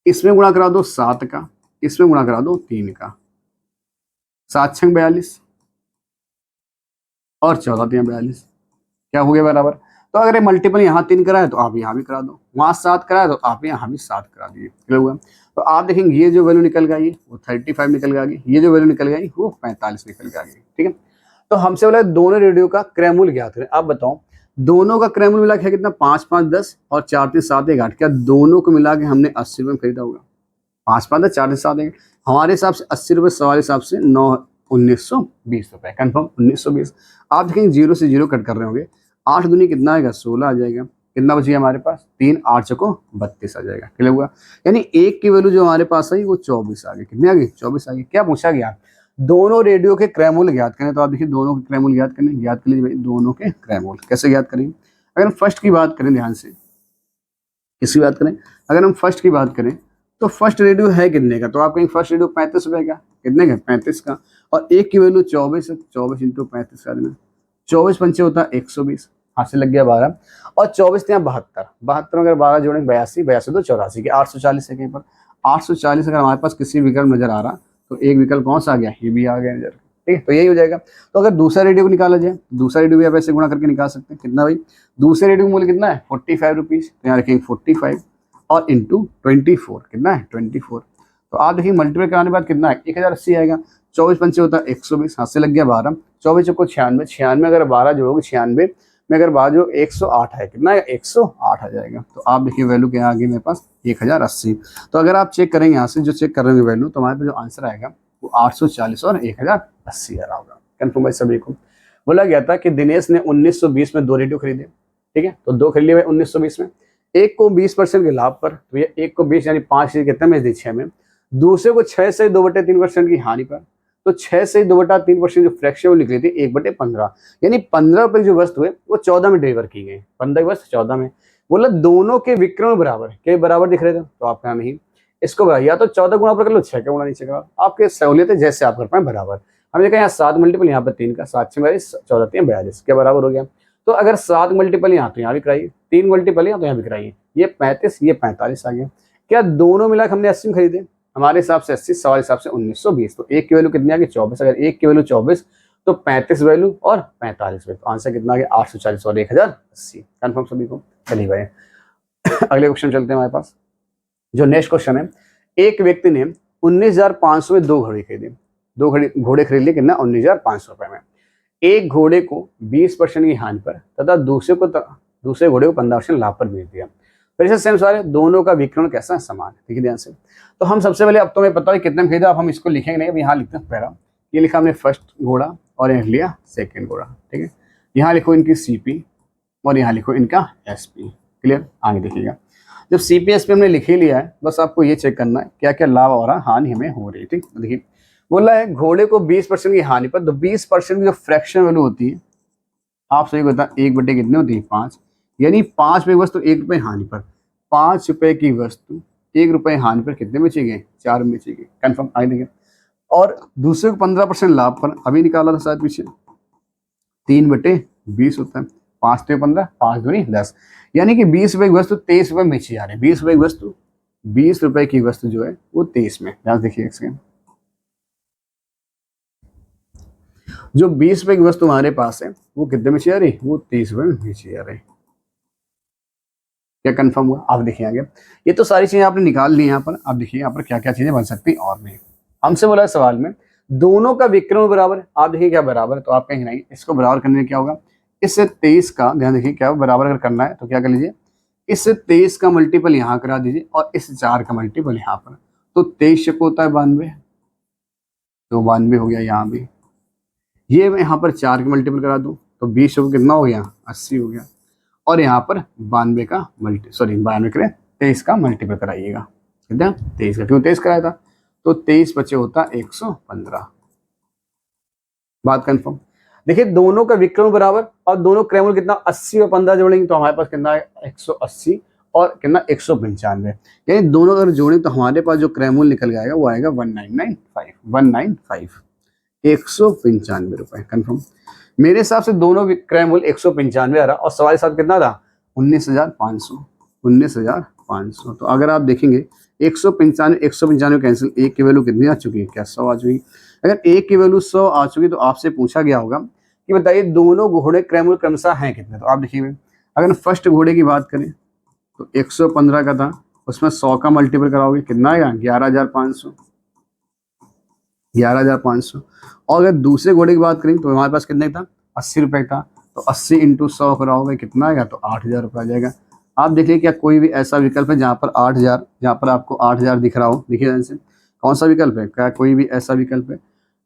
इसमें गुणा करा दो 7 का, इसमें गुणा करा दो 3 का, 7 6 42 और 14 3 42, क्या हो गया बराबर। तो अगर मल्टीपल यहाँ 3 कराए तो आप यहाँ भी करा दो, वहां 7 कराए तो आप यहाँ भी 7 करा दीजिए, क्लियर हुआ। तो आप देखेंगे ये जो वैल्यू निकल गई वो 35 निकल गई, ये जो वैल्यू निकल गई वो 45 निकल गई, ठीक है। तो हमसे बोला दोनों रेडियो का क्रय मूल्य ज्ञात करें। आप बताओ दोनों का क्रय मूल्य मिला क्या, कितना, 5 5 10 और 4 3 7 1 8, क्या दोनों को मिला के हमने 80 रुपये में खरीदा होगा। 5 5 10 4 3 7 1, हमारे हिसाब से 80 रुपये, सवाल हिसाब से 1920 रुपये। कंफर्म 1920। आप देखेंगे 0 से 0 कट कर रहे होंगे, 8 दूनी कितना आएगा, 16 आ जाएगा। कितना बचिए हमारे पास, 3 8 चौको 32 आ जाएगा, क्लियर हुआ। यानी एक की वैल्यू जो हमारे पास आई वो 24 आ गई, कितनी आ गई, 24 आ गई। क्या पूछा गया, दोनों रेडियो के क्रय मूल्य ज्ञात करें। तो आप देखिए दोनों के क्रय मूल्य ज्ञात करने, ज्ञात कर लीजिए भाई दोनों के क्रय मूल्य। कैसे ज्ञात करेंगे? अगर हम फर्स्ट की बात करें, ध्यान से किसकी बात करें, अगर हम फर्स्ट की बात करें तो फर्स्ट रेडियो है कितने का? तो आप कहेंगे फर्स्ट रेडियो 35 रुपए का। कितने का? 35 का। और एक की वैल्यू 24 है, 24 इंटू 35 का देना, 24 पंचे होता है 120, हाथ से लग गया 12, और 24 यहाँ 72, 72 अगर 12 जोड़ेंगे 82, 82 तो 84 के 840 है। कहीं पर 840 अगर हमारे पास किसी विकल्प नजर आ रहा तो एक विकल्प कौन सा आ गया? ये भी आ गया नजर। ठीक है, तो यही हो जाएगा। तो अगर दूसरा रेडियो को निकाला जाए, दूसरा रेडियो भी आप ऐसे गुणा करके निकाल सकते हैं। कितना भाई? दूसरे रेडियो मूल्य कितना है? 45 रुपीज। तो यहाँ रखेंगे 45 और इंटू 24, कितना है? 24। तो आप देखिए मल्टीप्लाई कराने के बाद कितना है? 1080 आएगा। 24 पंचे होता है 120, हाथ से लग गया 12, 24 चौको 96, 96 अगर 12 जोड़ोगे, 96 में अगर 12 जो 108 है, कितना है? 108 आ जाएगा। तो आप देखिए वैल्यू क्या आ गई मेरे पास? 1080। तो अगर आप चेक करेंगे यहाँ से, जो चेक कर रहे हैं वैल्यू, तो हमारे पास जो आंसर आएगा वो 840 और 1080 आ रहा होगा। कन्फर्म है सभी को? बोला गया था कि दिनेश ने 1920 में 2 रेडियो खरीदे। ठीक है, तो 2 खरीद लिए 1920 में, एक को 20% के लाभ पर, तो ये एक को 20 यानी 5 कितने में दी? 6 में। दूसरे को 6 से 2/3% की हानि पर, तो 6 से 2/3% जो फ्रैक्शन वो निकली थी 1/15, यानी 15 रुपए जो वस्तु है वो 14 में डिलीवर की गई। 15 की वस्तु 14 में। बोला दोनों के विक्रम बराबर, क्या बराबर दिख रहे थे? तो आप कहा नहीं, इसको या तो 14 गुणा ऊपर कर लो, 6 का गुणा नीचे करो, आपके सहूलियत है जैसे आप कर पाए बराबर। हमने कहा यहाँ 7 मल्टीपल, यहाँ पर 3 का, 7 6 14 3 42, क्या बराबर हो गया? तो अगर 7 मल्टीपल यहाँ तो यहाँ भी कराइए, 3 मल्टीपल यहाँ तो यहाँ भी कराइए, ये 35 ये 45 आ गया। क्या दोनों मिला हमने 80 में खरीदे? हमारे हिसाब से 80, सवाल हिसाब से 1920। तो एक की वैल्यू कितनी आ गई? 24। अगर एक की वैल्यू 24 तो 35 वैल्यू और 45 वैल्यू, आंसर कितना आ गया? 840 और 1080। कन्फर्म सभी को? चलिए भाई अगले क्वेश्चन चलते हैं हमारे पास। जो नेक्स्ट क्वेश्चन है, एक व्यक्ति ने 19,500 में 2 घोड़े खरीदे। 2 घोड़े खरीद लिए, कितना? 19,500 रुपए में। एक घोड़े को 20% की हानि पर तथा दूसरे घोड़े को 15% लाभ पर बेच दिया। फिर से सेम सवाल है, दोनों का विक्रय कैसा है? समान। देखिए ध्यान से। तो हम सबसे पहले, अब तो हमें पता है कितने में खरीदा, अब हम इसको लिखेंगे नहीं, अब यहाँ लिखते हैं पहला। ये लिखा हमने फर्स्ट घोड़ा और यहाँ लिया सेकंड घोड़ा। ठीक है, यहाँ लिखो इनकी सीपी और यहाँ लिखो इनका एसपी। क्लियर? आगे देखिएगा, जब सीपी एसपी हमने लिख ही लिया है, बस आपको ये चेक करना है क्या क्या लाभ हो रहा है, हानि हमें हो रही है। ठीक, देखिए बोला है घोड़े को 20% की हानि पर, तो 20% की जो फ्रैक्शन वैल्यू होती है, आप सही बता, 1 बटे कितने होती है? 5, यानी 5 रुपए की वस्तु 1 रुपए हानि पर, 5 रुपए की वस्तु 1 रुपए हानि पर कितने में बेचेंगे? 4 में बेचेंगे। कन्फर्म? आगे देखिए, और दूसरे को 15% लाभ पर, अभी निकाला था शायद पीछे, 3/20 होता है, 5 तो 15, 5 दूनी 10, यानी कि 20 रुपए की वस्तु 23 रुपए में बेची जा रही है। 20 रुपए की वस्तु, 20 रुपए की वस्तु जो है वो 23 में। ध्यान देखिए इसके, जो 20 रुपए की वस्तु हमारे पास है वो कितने में बेची जा रही? वो 23 रुपए में बेची जा रही। क्या कंफर्म हुआ? आप देखिए आगे, ये तो सारी चीजें आपने निकाल ली यहाँ पर। आप देखिए यहाँ पर क्या क्या चीजें बन सकती हैं और नहीं। हमसे बोला सवाल में दोनों का विक्रम बराबर है। आप देखिए क्या बराबर है, तो आप कहेंगे नहीं, इसको बराबर करने में क्या होगा? इससे 23 का, ध्यान देखिए क्या बराबर अगर करना है तो क्या कर लीजिए, इससे 23 का मल्टीपल यहाँ करा दीजिए और इस 4 का मल्टीपल यहाँ पर, तो 23 को होता है 92, तो 92 हो गया। यहाँ भी ये मैं यहाँ पर 4 के मल्टीपल करा दूं तो 20 को कितना हो गया? 80 हो गया। और यहाँ पर 92 का 92 करें 23 का मल्टीपल कराइएगा। कितना? 23 का, क्यों 23 कराया था? तो 23 बचे होता 115। बात कंफर्म? देखिए दोनों का विक्रम बराबर और दोनों क्रयमूल्य कितना? 80 और 15 जोड़ेंगे तो हमारे पास कितना है? 180 और कितना? 195। यानी दोनों अगर जोड़ें तो हमारे पास जो क्रयमूल्य निकल जाएगा वो आएगा 1995 195 रुपए। कंफर्म? मेरे हिसाब से दोनों क्रय मूल्य 195 आ रहा, और सवाल साथ कितना था? 19,500। तो अगर आप देखेंगे 195 कैंसिल, एक की वैल्यू कितनी आ चुकी है? क्या 100 आ चुकी? अगर एक की वैल्यू 100 आ चुकी तो आपसे पूछा गया होगा कि बताइए दोनों घोड़े क्रय मूल्य क्रमशः हैं कितने? तो आप देखिए, अगर फर्स्ट घोड़े की बात करें तो 115 का था, उसमें 100 का मल्टीपल कराओगे कितना आएगा? 11,500। और अगर दूसरे घोड़े की बात करें तो हमारे पास कितने था? 80 रुपए था, तो 80 इंटू 100 कराओगे कितना आएगा? तो 8,000 रुपये आ जाएगा। आप देखिए क्या कोई भी ऐसा विकल्प है जहाँ पर 8,000, जहाँ पर आपको 8,000 दिख रहा हो? देखिए ध्यान से, कौन सा विकल्प है? क्या कोई भी ऐसा विकल्प है?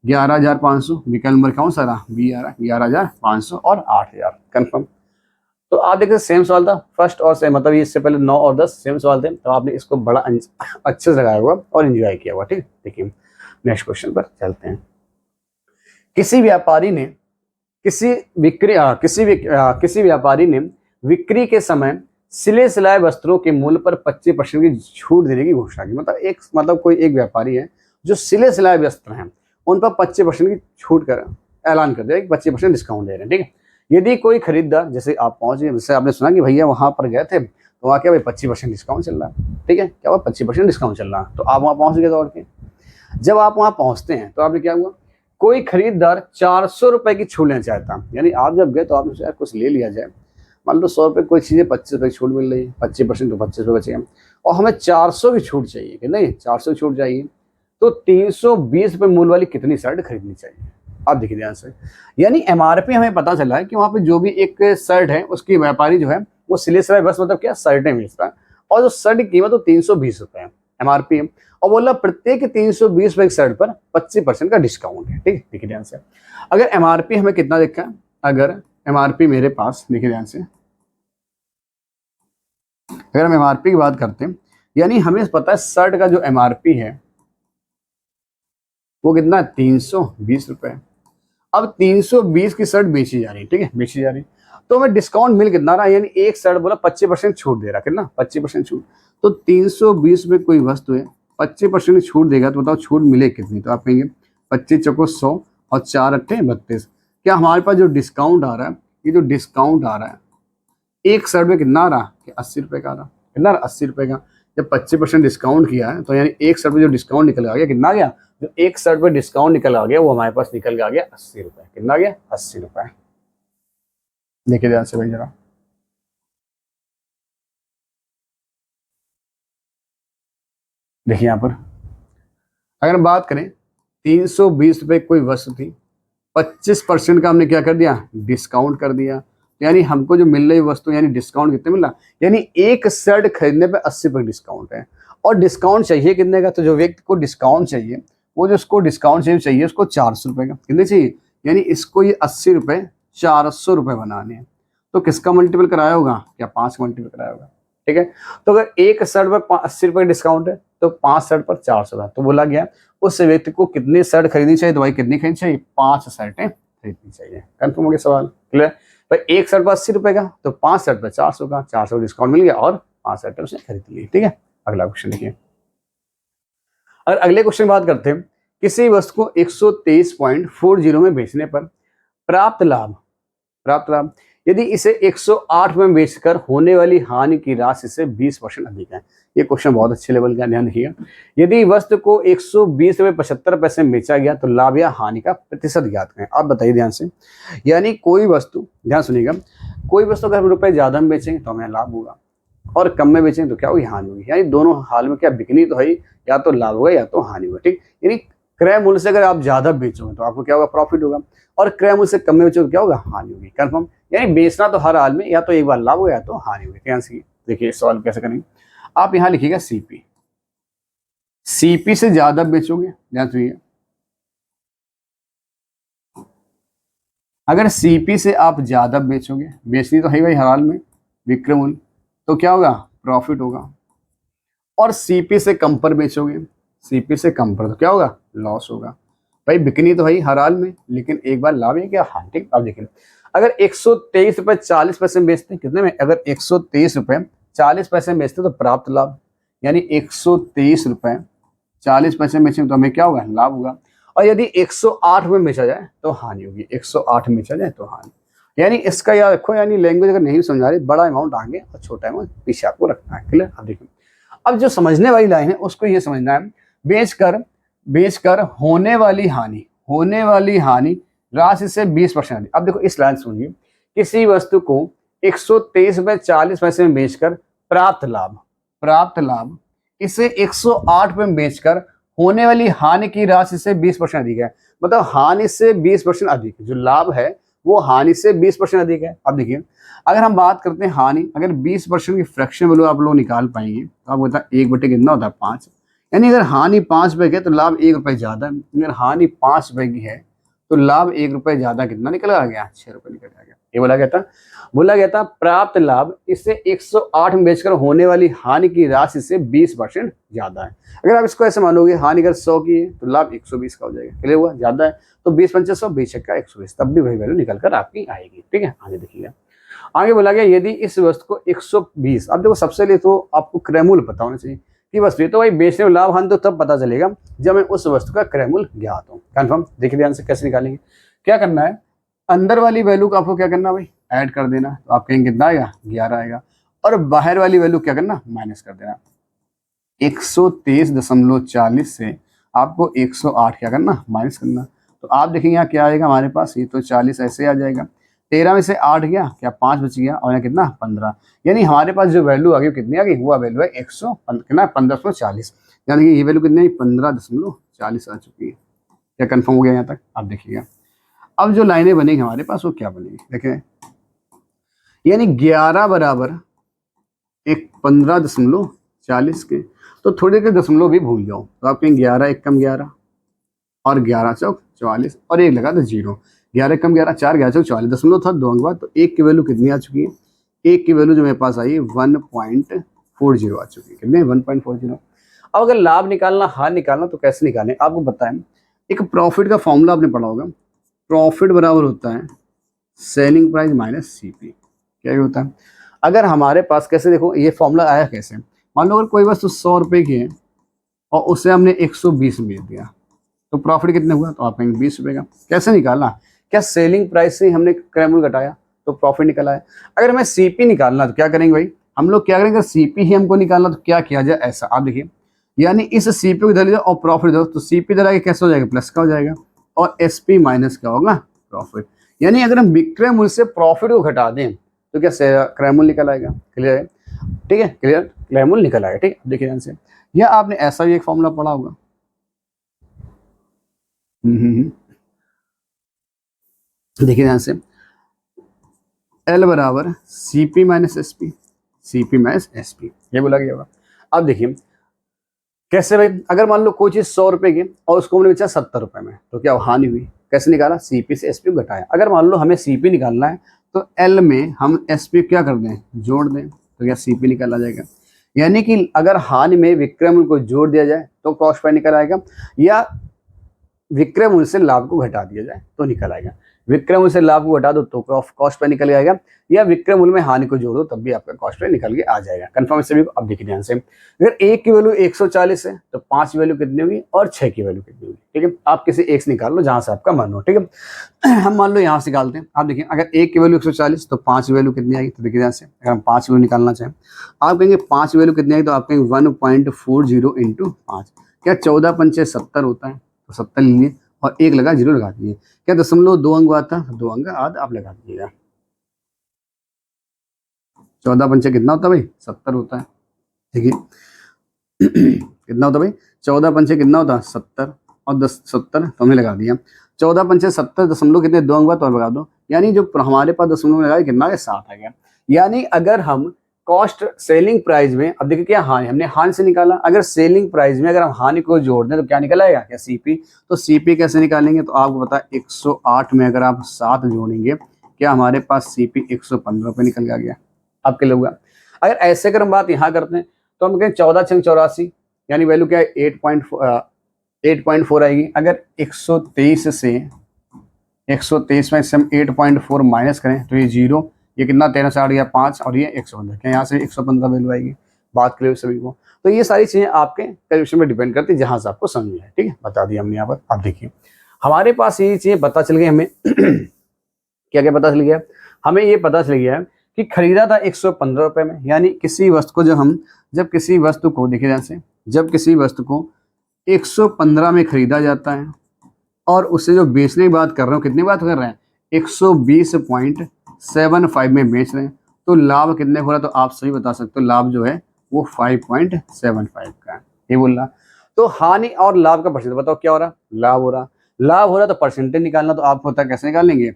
11,500 विकल्प नंबर कौन सा रहा? बी आ रहा, 11,500 और 8,000। कन्फर्म? तो आप देखिए सेम सवाल था फर्स्ट और सेम, मतलब इससे पहले 9 और 10 सेम सवाल थे, तो आपने इसको बड़ा अच्छे से लगाया हुआ और एंजॉय किया हुआ। ठीक, देखिए नेक्स्ट क्वेश्चन पर चलते हैं। किसी व्यापारी ने किसी व्यापारी ने विक्री के समय सिले सिलाए वस्त्रों के मूल्य पर 25% की छूट देने की घोषणा की। मतलब कोई एक व्यापारी है जो सिले सिलाए वस्त्र हैं उन पर 25% की छूट कर ऐलान कर दिया कि 25% डिस्काउंट दे रहे हैं। ठीक है, यदि कोई खरीददार, जैसे आप पहुंच गए, जैसे आपने सुना कि भैया वहां पर गए थे तो वहाँ क्या भाई 25% डिस्काउंट चल रहा है। ठीक है, क्या हुआ 25% डिस्काउंट चल रहा है, तो आप वहां पहुंच गए दौड़ के। जब आप वहां पहुंचते हैं तो आपने क्या हुआ, कोई खरीददार 400 रुपए की छूट लेना चाहता, यानी आप जब गए तो आपने सोचा कुछ ले लिया जाए। मान लो 100 रुपए कोई चीज़ें 25 रुपए की छूट मिल रही है, 25% तो 25 रुपये बचेगा, और हमें 400 की छूट चाहिए कि नहीं, 400 की छूट चाहिए, तो 320 रुपये मूल्य वाली कितनी शर्ट खरीदनी चाहिए। आप देखिए ध्यान से, यानी एमआरपी हमें पता चला है कि वहाँ पे जो भी एक शर्ट है उसकी व्यापारी जो है वो सिले सिलाए बस मतलब क्या शर्टें बेच रहा है, और जो शर्ट की कीमत वो 320 रुपये है एमआरपी है, और बोला प्रत्येक 320 रुपए की शर्ट पर 25% का डिस्काउंट है। ठीक है, देखिए ध्यान से, अगर एमआरपी हमें कितना देखा है, अगर एमआरपी मेरे पास, देखिए ध्यान से, अगर हम एमआरपी की बात करते हैं, यानी हमें पता है शर्ट का जो एमआरपी है वो कितना, 320 रुपए। अब 320 की शर्ट बेची जा रही है, ठीक है, बेची जा रही है, तो हमें डिस्काउंट मिल कितना रहा, यानी एक शर्ट बोला 25% छूट दे रहा, कितना 25% छूट, तो 320 में कोई वस्तु है 25% छूट देगा, तो बताओ छूट मिले कितनी, तो आप कहेंगे 25 चौको 100 और 4 अट्ठे 32। क्या हमारे पास जो डिस्काउंट आ रहा है, ये जो डिस्काउंट आ रहा है एक शर्ट में कितना आ रहा है, 80 रुपए का आ रहा, कितना 80 रुपए का। जब 25% डिस्काउंट किया है तो यानी एक शर्ट में जो डिस्काउंट निकल आ गया, कितना आ गया, जो एक शर्ट पे डिस्काउंट निकल आ गया वो हमारे पास निकल के आ गया 80 रुपए, कितना आ गया 80 रुपए। देखिए ध्यान से भाई जरा, देखिए यहाँ पर अगर हम बात करें 320 रुपए कोई वस्तु थी, 25% का हमने क्या कर दिया, डिस्काउंट कर दिया, यानी हमको जो मिल रही वस्तु यानी डिस्काउंट कितने मिला, यानी एक शर्ट खरीदने पे 80 रुपए डिस्काउंट है, और डिस्काउंट चाहिए कितने का, तो जो व्यक्ति को डिस्काउंट चाहिए वो जो उसको डिस्काउंट चाहिए उसको 400 रुपए का, कितने चाहिए, यानी इसको ये 80 रुपए 400 रुपए बनाने हैं, तो किसका मल्टीपल कराया होगा, क्या 5 का मल्टीपल कराया होगा। ठीक है, तो अगर एक शर्ट पर 80 रुपए डिस्काउंट है तो 5 शर्ट पर 400 है, तो बोला गया उस व्यक्ति को कितनी शर्ट खरीदनी चाहिए, तो भाई कितनी खरीदनी चाहिए, 5 शर्टें खरीदनी चाहिए। कंफर्म हो गया सवाल, क्लियर भाई। एक शर्ट पर 80 रुपए का, तो 5 शर्ट पर 400 का, 400 डिस्काउंट मिल गया और 5 शर्टें उसने खरीद ली। ठीक है, अगला क्वेश्चन देखिए, और अगले क्वेश्चन की बात करते हैं, किसी वस्तु को 123.40 में बेचने पर प्राप्त लाभ यदि इसे 108 में बेचकर होने वाली हानि की राशि से 20% अधिक है। ये क्वेश्चन बहुत अच्छे लेवल का, ध्यान रखिएगा। यदि वस्तु को 120 रुपये 75 पैसे में बेचा गया तो लाभ या हानि का प्रतिशत ज्ञात करें। आप बताइए ध्यान से, यानी कोई वस्तु, ध्यान सुनिएगा, कोई वस्तु अगर हम रुपए ज्यादा में बेचेंगे तो हमें लाभ होगा, और कम में बेचेंगे तो क्या होगी, हानि होगी। यानी दोनों हाल में क्या बिकनी तो है, या तो लाभ होगा या तो हानि होगा। ठीक, यानी क्रय मूल्य से अगर आप ज्यादा बेचोगे तो आपको क्या होगा, प्रॉफिट होगा, और क्रय मूल्य से कम में बेचोगे तो क्या होगा, हानि होगी। कंफर्म, यानी बेचना तो हर हाल में या तो एक बार लाभ होगा या तो हानि होगी। ध्यान से देखिए सवाल कैसे करेंगे, आप यहाँ लिखिएगा सीपी से ज्यादा बेचोगे, ध्यान सुनिए, अगर सीपी से आप ज्यादा बेचोगे, बेचनी तो है भाई हर हाल में, विक्रय मूल्य, तो क्या होगा, प्रॉफिट होगा, और सीपी से कम पर बेचोगे, सीपी से कम पर तो क्या होगा, लॉस होगा। भाई बिकनी तो भाई हर हाल में, लेकिन एक बार लाभ है क्या, हाँ। ठीक, अब देखिए, अगर 123 रुपये 40 पैसे में बेचते हैं, कितने में, अगर 123 रुपये 40 पैसे में बेचते तो प्राप्त लाभ, यानी 123 रुपये 40 पैसे में बेचें तो हमें क्या होगा, लाभ होगा। और यदि 108 में बेचा जाए तो हानि होगी, 108 में बेचा जाए तो हानि। यानी इसका याद रखो, यानी लैंग्वेज अगर नहीं समझा रही, बड़ा अमाउंट आगे और छोटा अमाउंट पीछे आपको रखना है। क्लियर, अब देखिए, अब जो समझने वाली लाइन है उसको ये समझना है, बेचकर होने वाली हानि राशि से 20%। अब देखो इस लाइन सुनिए, किसी वस्तु को 123 रुपये 40 पैसे में बेचकर प्राप्त लाभ इसे 108 में बेचकर होने वाली हानि की राशि से 20% अधिक है। मतलब हानि से 20% अधिक, जो लाभ है वो हानि से 20% अधिक है। अब देखिए, अगर हम बात करते हैं हानि, अगर 20% की फ्रैक्शन वैल्यू आप लोग निकाल पाएंगे तो आप बता 1/, कितना होता है 5, यानी अगर हानि 5 रुपए की है तो लाभ 1 रुपये ज्यादा है। अगर हानि 5 रुपए की है तो लाभ 1 रुपये ज्यादा कितना निकल आ गया, 6 रुपये निकल आ गया। ये बोला गया था प्राप्त लाभ इससे 108 में बेचकर होने वाली हानि की राशि से 20% ज्यादा है। अगर आप इसको ऐसे मानोगे हानि अगर 100 की है तो लाभ 120 का हो जाएगा। क्लियर हुआ? ज्यादा है तो 20 पंचे 100, 20 का 120, तब भी वही वैल्यू निकल कर आपकी आएगी। ठीक है, आगे देखिएगा। आगे बोला गया यदि इस वस्तु को 120, अब देखो सबसे पहले तो आपको क्रयमूल्य पता होना चाहिए कि वस्तु है, तो भाई बेचने में लाभ हानि तो तब पता चलेगा जब हमें उस वस्तु का क्रयमूल्य ज्ञात हो। कन्फर्म? देखिए ध्यान से कैसे निकालेंगे। क्या करना है, अंदर वाली वैल्यू को आपको क्या करना भाई, ऐड कर देना, तो आप कहेंगे कितना आएगा, 11 आएगा। और बाहर वाली वैल्यू क्या करना, माइनस कर देना। 123.40 से आपको 108 क्या करना, माइनस करना। तो आप देखेंगे यहाँ क्या आएगा हमारे पास, ये तो 40 ऐसे आ जाएगा। 13 में से 8 गया, क्या 5 बच गया, और यहाँ कितना 15। यानी हमारे पास जो वैल्यू आ गई कितनी आ गई, हुआ वैल्यू है 1540। यानी कि ये वैल्यू कितनी है, 15.40 आ चुकी है। क्या कन्फर्म हो गया यहाँ तक? आप देखिएगा। अब जो लाइनें बनेगी हमारे पास वो क्या बनेगी, देखें। यानी 11 बराबर एक 15.40 के, तो थोड़े के दशमलव भी भूल जाओ, तो आप कहेंगे 11 एक कम 11 और 11 चौक 44 और एक लगा तो 0। 11 कम 11, 4 11 चौक 44, दशमलव था 2 अंक बाद, तो एक की वैल्यू कितनी आ चुकी है, एक की वैल्यू जो मेरे पास आई है 1.40 आ चुकी है। कितने, 1.40। अब अगर लाभ निकालना, हार निकालना, तो कैसे निकालें आपको बताएं। एक प्रॉफिट का फॉर्मूला आपने पढ़ा होगा, प्रॉफिट बराबर होता है सेलिंग प्राइस माइनस सीपी। क्या ये होता है, अगर हमारे पास, कैसे देखो ये फॉर्मूला आया कैसे, मान लो अगर कोई वस्तु 100 रुपये की है और उसे हमने 120 में बेच दिया, तो प्रॉफिट कितने हुआ, तो आप कहेंगे 20 रुपये का। कैसे निकालना, क्या सेलिंग प्राइस से हमने क्रयमूल्य घटाया तो प्रॉफिट निकला है। अगर हमें सीपी निकालना तो क्या करेंगे भाई, हम लोग क्या करेंगे, सीपी ही हमको निकालना तो क्या किया जाए, ऐसा आप देखिए। यानी इस सीपी को इधर ले जाओ और प्रॉफिट दो, तो सीपी इधर आगे कैसे हो जाएगा, प्लस का हो जाएगा, और एसपी माइनस क्या होगा, प्रॉफिट। यानी अगर हम विक्रय मूल्य से प्रॉफिट को घटा दें तो क्या क्रय मूल्य निकल आएगा। क्लियर है? ठीक है, क्लियर, क्रय मूल्य निकल आएगा। ठीक, देखिए ध्यान से, यह आपने ऐसा भी एक फॉर्मूला पढ़ा होगा। देखिए ध्यान से, एल बराबर CP minus SP, CP minus SP, ये बोला गया होगा। अब देखिए कैसे भाई, अगर मान लो कोई चीज 100 रुपए की और उसको हमने बेचा 70 रुपए में, तो क्या हानि हुई। कैसे निकाला, सीपी से एसपी को घटाया। अगर मान लो हमें सीपी निकालना है तो एल में हम एसपी क्या कर दें, जोड़ दें, तो क्या सीपी निकाला जाएगा। यानी कि अगर हानि में विक्रय मूल्य को जोड़ दिया जाए तो कॉस्ट प्राइस निकल आएगा, या विक्रय मूल्य से लाभ को घटा दिया जाए तो निकल आएगा। विक्रय मूल्य से लाभ को घटा दो तो कॉस्ट प्राइस निकल आएगा, या विक्रय मूल्य में हानि को जोड़ो तब भी आपका कॉस्ट प्राइस निकल के आ जाएगा। कंफर्म सभी को? अब देखिए ध्यान से, अगर एक की वैल्यू 140 है तो 5 की वैल्यू कितनी होगी और 6 की वैल्यू कितनी होगी। ठीक है, आप किसी एक से निकाल लो जहां से आपका मन हो। ठीक है, हम मान लो यहाँ से निकालते हैं। आप देखिए अगर एक की वैल्यू 140 तो 5 की वैल्यू कितनी आएगी, तो देखिए ध्यान से, अगर हम 5 की वैल्यू निकालना चाहें, आप कहेंगे 5 की वैल्यू कितनी आएगी, तो आप कहेंगे 1.40 इंटू 5, क्या 14 पंचे 70 होता है, तो 70 लीजिए और एक लगा, 0 लगा दीजिए। क्या दशमलव 2 अंक बात था, 2 अंक आधा आप लगा दीजिएगा। 14 पंचे कितना होता है भाई, 70 होता है। देखिए कितना होता है भाई, 14 पंचे कितना होता है, 70 और 10 70 तो हमने लगा दिया। 14 पंचे 70, दशमलव कितने, 2 अंक बात और लगा दो, यानी जो हमारे पास दशमलव लगाया कितना है, 7 आ गया। यानी अगर हम कॉस्ट सेलिंग प्राइस में, अब देखिए क्या हानि, हमने हानि से निकाला, अगर सेलिंग प्राइस में अगर हम हानि को जोड़ दें तो क्या निकल आएगा, क्या सीपी। तो सीपी कैसे निकालेंगे, तो आपको पता है 108 में अगर आप 7 जोड़ेंगे, क्या हमारे पास सीपी 115 रुपये निकल गया। आपके लिए होगा। अगर ऐसे अगर हम बात यहाँ करते हैं तो हम कहें 14 छंग 84, यानी वैल्यू क्या है 8.4 आएगी। अगर 123 से 123 में से हम 8.4 माइनस करें तो ये 0, ये कितना 13 से 8 गया 5 और ये 115, क्या यहाँ से 115 वैल्यू आएगी। बात करें सभी को, तो ये सारी चीजें आपके कैलकुलेशन में डिपेंड करती है जहां से आपको समझ में आए। ठीक है, बता दिया हमने यहाँ पर। अब देखिए हमारे पास ये चीजें पता चल गई हमें क्या क्या पता चल गया, हमें ये पता चल गया कि खरीदा था 115 रुपए में, यानी किसी वस्तु को जब किसी वस्तु को, देखिए ध्यान से, जब किसी वस्तु को 115 में खरीदा जाता है और उससे जो बेचने की बात कर रहे हो, कितनी बात कर रहे हैं, 120.75 में बेच रहे हैं, तो लाभ कितने हो रहा है, तो आप सही बता सकते हो, लाभ जो है वो 5.75 का है। ये बोल रहा, तो हानि और लाभ का परसेंटेज बताओ क्या हो रहा, लाभ हो रहा तो परसेंटेज निकालना, तो आपको पता कैसे निकालेंगे,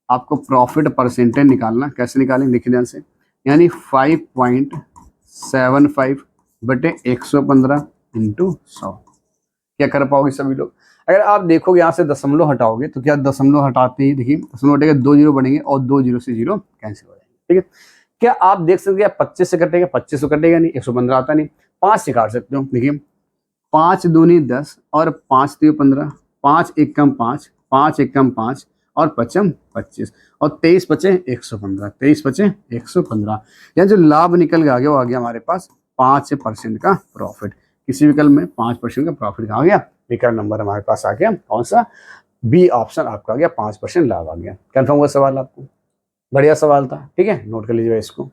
आपको प्रॉफिट परसेंटेज निकालना। कैसे निकालेंगे, देखिए ध्यान से, यानी 5.75 बटे 115 इंटू 100, क्या कर पाओगे सभी लोग। अगर आप देखोगे यहाँ से दशमलव हटाओगे तो क्या दशमलव हटाते ही देखिए दशमलव हटेगा 2 जीरो बनेंगे और 2 जीरो से जीरो कैंसिल हो जाएंगे। ठीक है, क्या आप देख सकते हैं 25 से कटेगा, 25 से कटेगा नहीं, 115 आता नहीं, 5 से काट सकते हो। देखिए 5 दूनी 10 और 5 3 15, 5 एकम 5, 5 एकम 5 और 5 25 और 23 बचे 115, 23 बचे 115। यानी जो लाभ निकल के आ गया वो आ गया हमारे पास 5% का प्रॉफिट। किसी विकल्प में 5% का प्रॉफिट आ गया, विकल्प नंबर हमारे पास आ गया कौन सा, बी ऑप्शन आपका आ गया, 5% लाभ आ गया। कंफर्म हुआ सवाल आपको? बढ़िया सवाल था। ठीक है, नोट कर लीजिए इसको।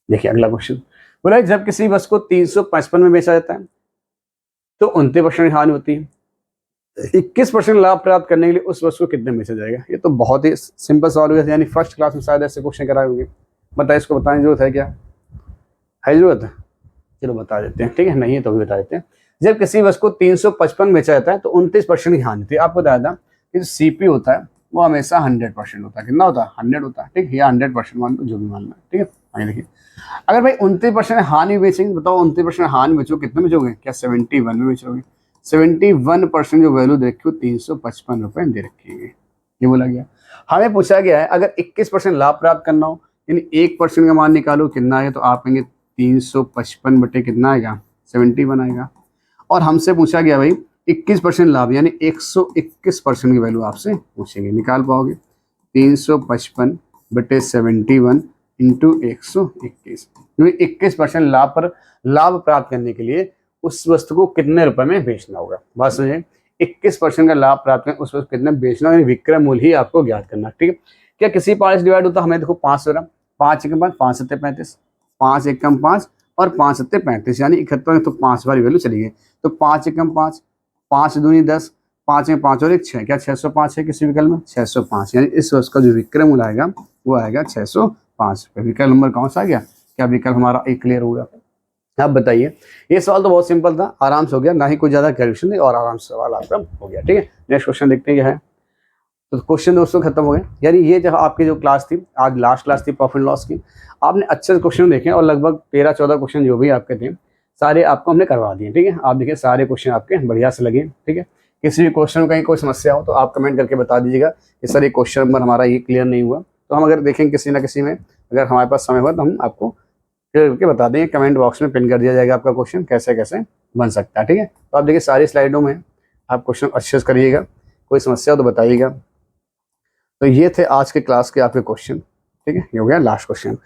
देखिए अगला क्वेश्चन बोला जब किसी वस्तु को 355 में बेचा जाता है तो 29% हानि होती है, 21% लाभ प्राप्त करने के लिए उस वस्तु को कितने में बेचा जाएगा। ये तो बहुत ही सिंपल सवाल हो गया, यानी फर्स्ट क्लास में शायद ऐसे क्वेश्चन कराए होंगे। बताइए इसको बताने की जरूरत है क्या, है जरूरत? चलो बता देते हैं। ठीक है, नहीं है तो भी बता देते हैं। जब किसी वस्तु को 355 बेचा जाता है तो 29% की हानि थी। आपको बताया था कि जो सीपी होता है वो हमेशा 100% होता है। कितना होता है? 100 होता है। ठीक है, या 100% मान लो, जो भी मानना है। ठीक है, आगे देखिए अगर भाई 29% हानि बेचेंगे, बताओ 29% हानि बेचो कितने बेचोगे? क्या 71 में बेचोगे? 71% जो वैल्यू दे रखी हो 355 रुपए दे रखी है, ये बोला गया। हमें पूछा गया है अगर 21% लाभ प्राप्त करना हो, यानी 1% का मान निकालो, कितना है? तो आप कहेंगे 355 बटे कितना आएगा? 71 आएगा। और हमसे पूछा गया भाई 21% लाभ, यानी 121% की वैल्यू आपसे पूछेंगे, निकाल पाओगे? 355 बटे 71 इंटू 121, क्योंकि 21% लाभ पर लाभ प्राप्त करने के लिए उस वस्तु को कितने रुपए में बेचना होगा। बात समझे, 21% का लाभ प्राप्त करने उस वस्तु कितने बेचना होगा, विक्रय मूल्य ही आपको ज्ञात करना। ठीक है, क्या किसी पार्ट से डिवाइड होता है? हमें देखो 5 हो रहा, 5 एकम 5, 5 सत्ते 35, 5 एकम 5 और 5 सत्ते 35, यानी 71, तो 5 वाली वैल्यू चली गई। तो 5 एकम 5, 5 दूनी 10, 5 में 5 और 1 6, क्या 605 है किसी विकल्प में? 605, यानी इस वस्तु का जो विक्रय मूल्य आएगा वो आएगा 605। विकल्प नंबर कौन सा आ गया? क्या विकल्प हमारा एक क्लियर हो गया? आप बताइए। ये सवाल तो बहुत सिंपल था, आराम से हो गया, ना ही कोई ज्यादा कैलकुलेशन नहीं, और आराम से सवाल आपका हो गया। ठीक है, नेक्स्ट क्वेश्चन देखते हैं क्या है। तो क्वेश्चन दोस्तों खत्म हो गए। यानी ये जब आपकी जो क्लास थी, आज लास्ट क्लास थी प्रॉफिट लॉस की, आपने अच्छे से क्वेश्चन देखे और लगभग 13-14 क्वेश्चन जो भी आपके थे सारे आपको हमने करवा दिए। ठीक है, आप देखिए सारे क्वेश्चन आपके बढ़िया से लगे। ठीक है, किसी भी क्वेश्चन में कहीं कोई समस्या हो तो आप कमेंट करके बता दीजिएगा कि सर ये क्वेश्चन नंबर हमारा ये क्लियर नहीं हुआ, तो हम अगर देखेंगे किसी ना किसी में, अगर हमारे पास समय हुआ तो हम आपको क्लियर करके बता देंगे। कमेंट बॉक्स में पिन कर दिया जाएगा आपका क्वेश्चन कैसे कैसे बन सकता है। ठीक है, तो आप देखिए सारी स्लाइडों में आप क्वेश्चन अच्छे से करिएगा, कोई समस्या हो तो बताइएगा। तो ये थे आज के क्लास के आपके क्वेश्चन। ठीक है, ये हो गया लास्ट क्वेश्चन।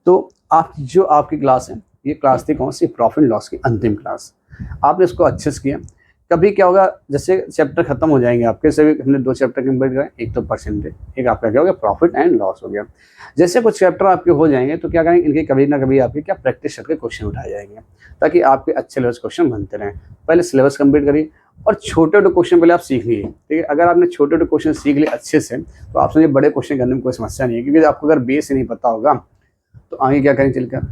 तो आप जो आपकी क्लास है, ये क्लास थी कौन सी? प्रॉफिट लॉस की अंतिम क्लास। आपने इसको अच्छे से किया। कभी क्या होगा, जैसे चैप्टर खत्म हो जाएंगे आपके, सभी हमने 2 चैप्टर कंप्लीट करे, एक तो परसेंटेज, एक आपका क्या हो गया? प्रॉफिट एंड लॉस हो गया। जैसे कुछ चैप्टर आपके हो जाएंगे तो क्या करेंगे, इनके कभी ना कभी आपके क्या प्रैक्टिस करके क्वेश्चन उठाए जाएंगे, ताकि आपके अच्छे लेवल क्वेश्चन बनते रहें। पहले सिलेबस कंप्लीट करिए और छोटे छोटे क्वेश्चन पहले आप सीख लीजिए। ठीक है, अगर आपने छोटे छोटे क्वेश्चन सीख लिए अच्छे से तो आप समझिए बड़े क्वेश्चन करने में कोई समस्या नहीं है, क्योंकि आपको अगर बेस ही नहीं पता होगा तो आगे क्या करेंगे चलकर,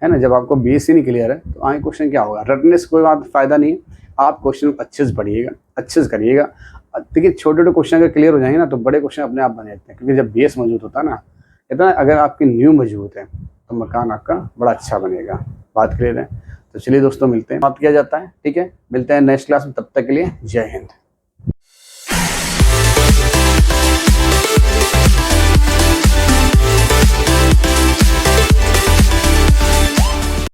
है ना। जब आपको बेस ही नहीं क्लियर है तो आगे क्वेश्चन क्या होगा, रटने से कोई बात फायदा नहीं है। आप क्वेश्चन अच्छे से पढ़िएगा, अच्छे से करिएगा। देखिए छोटे छोटे क्वेश्चन अगर क्लियर हो जाएंगे ना तो बड़े क्वेश्चन अपने आप बन जाते हैं, क्योंकि जब बेस मौजूद होता है ना, इतना अगर आपकी न्यू मजबूत है तो मकान आपका बड़ा अच्छा बनेगा। बात क्लियर है? तो चलिए दोस्तों मिलते हैं, बात किया जाता है। ठीक है, मिलते हैं नेक्स्ट क्लास में, तब तक के लिए जय हिंद।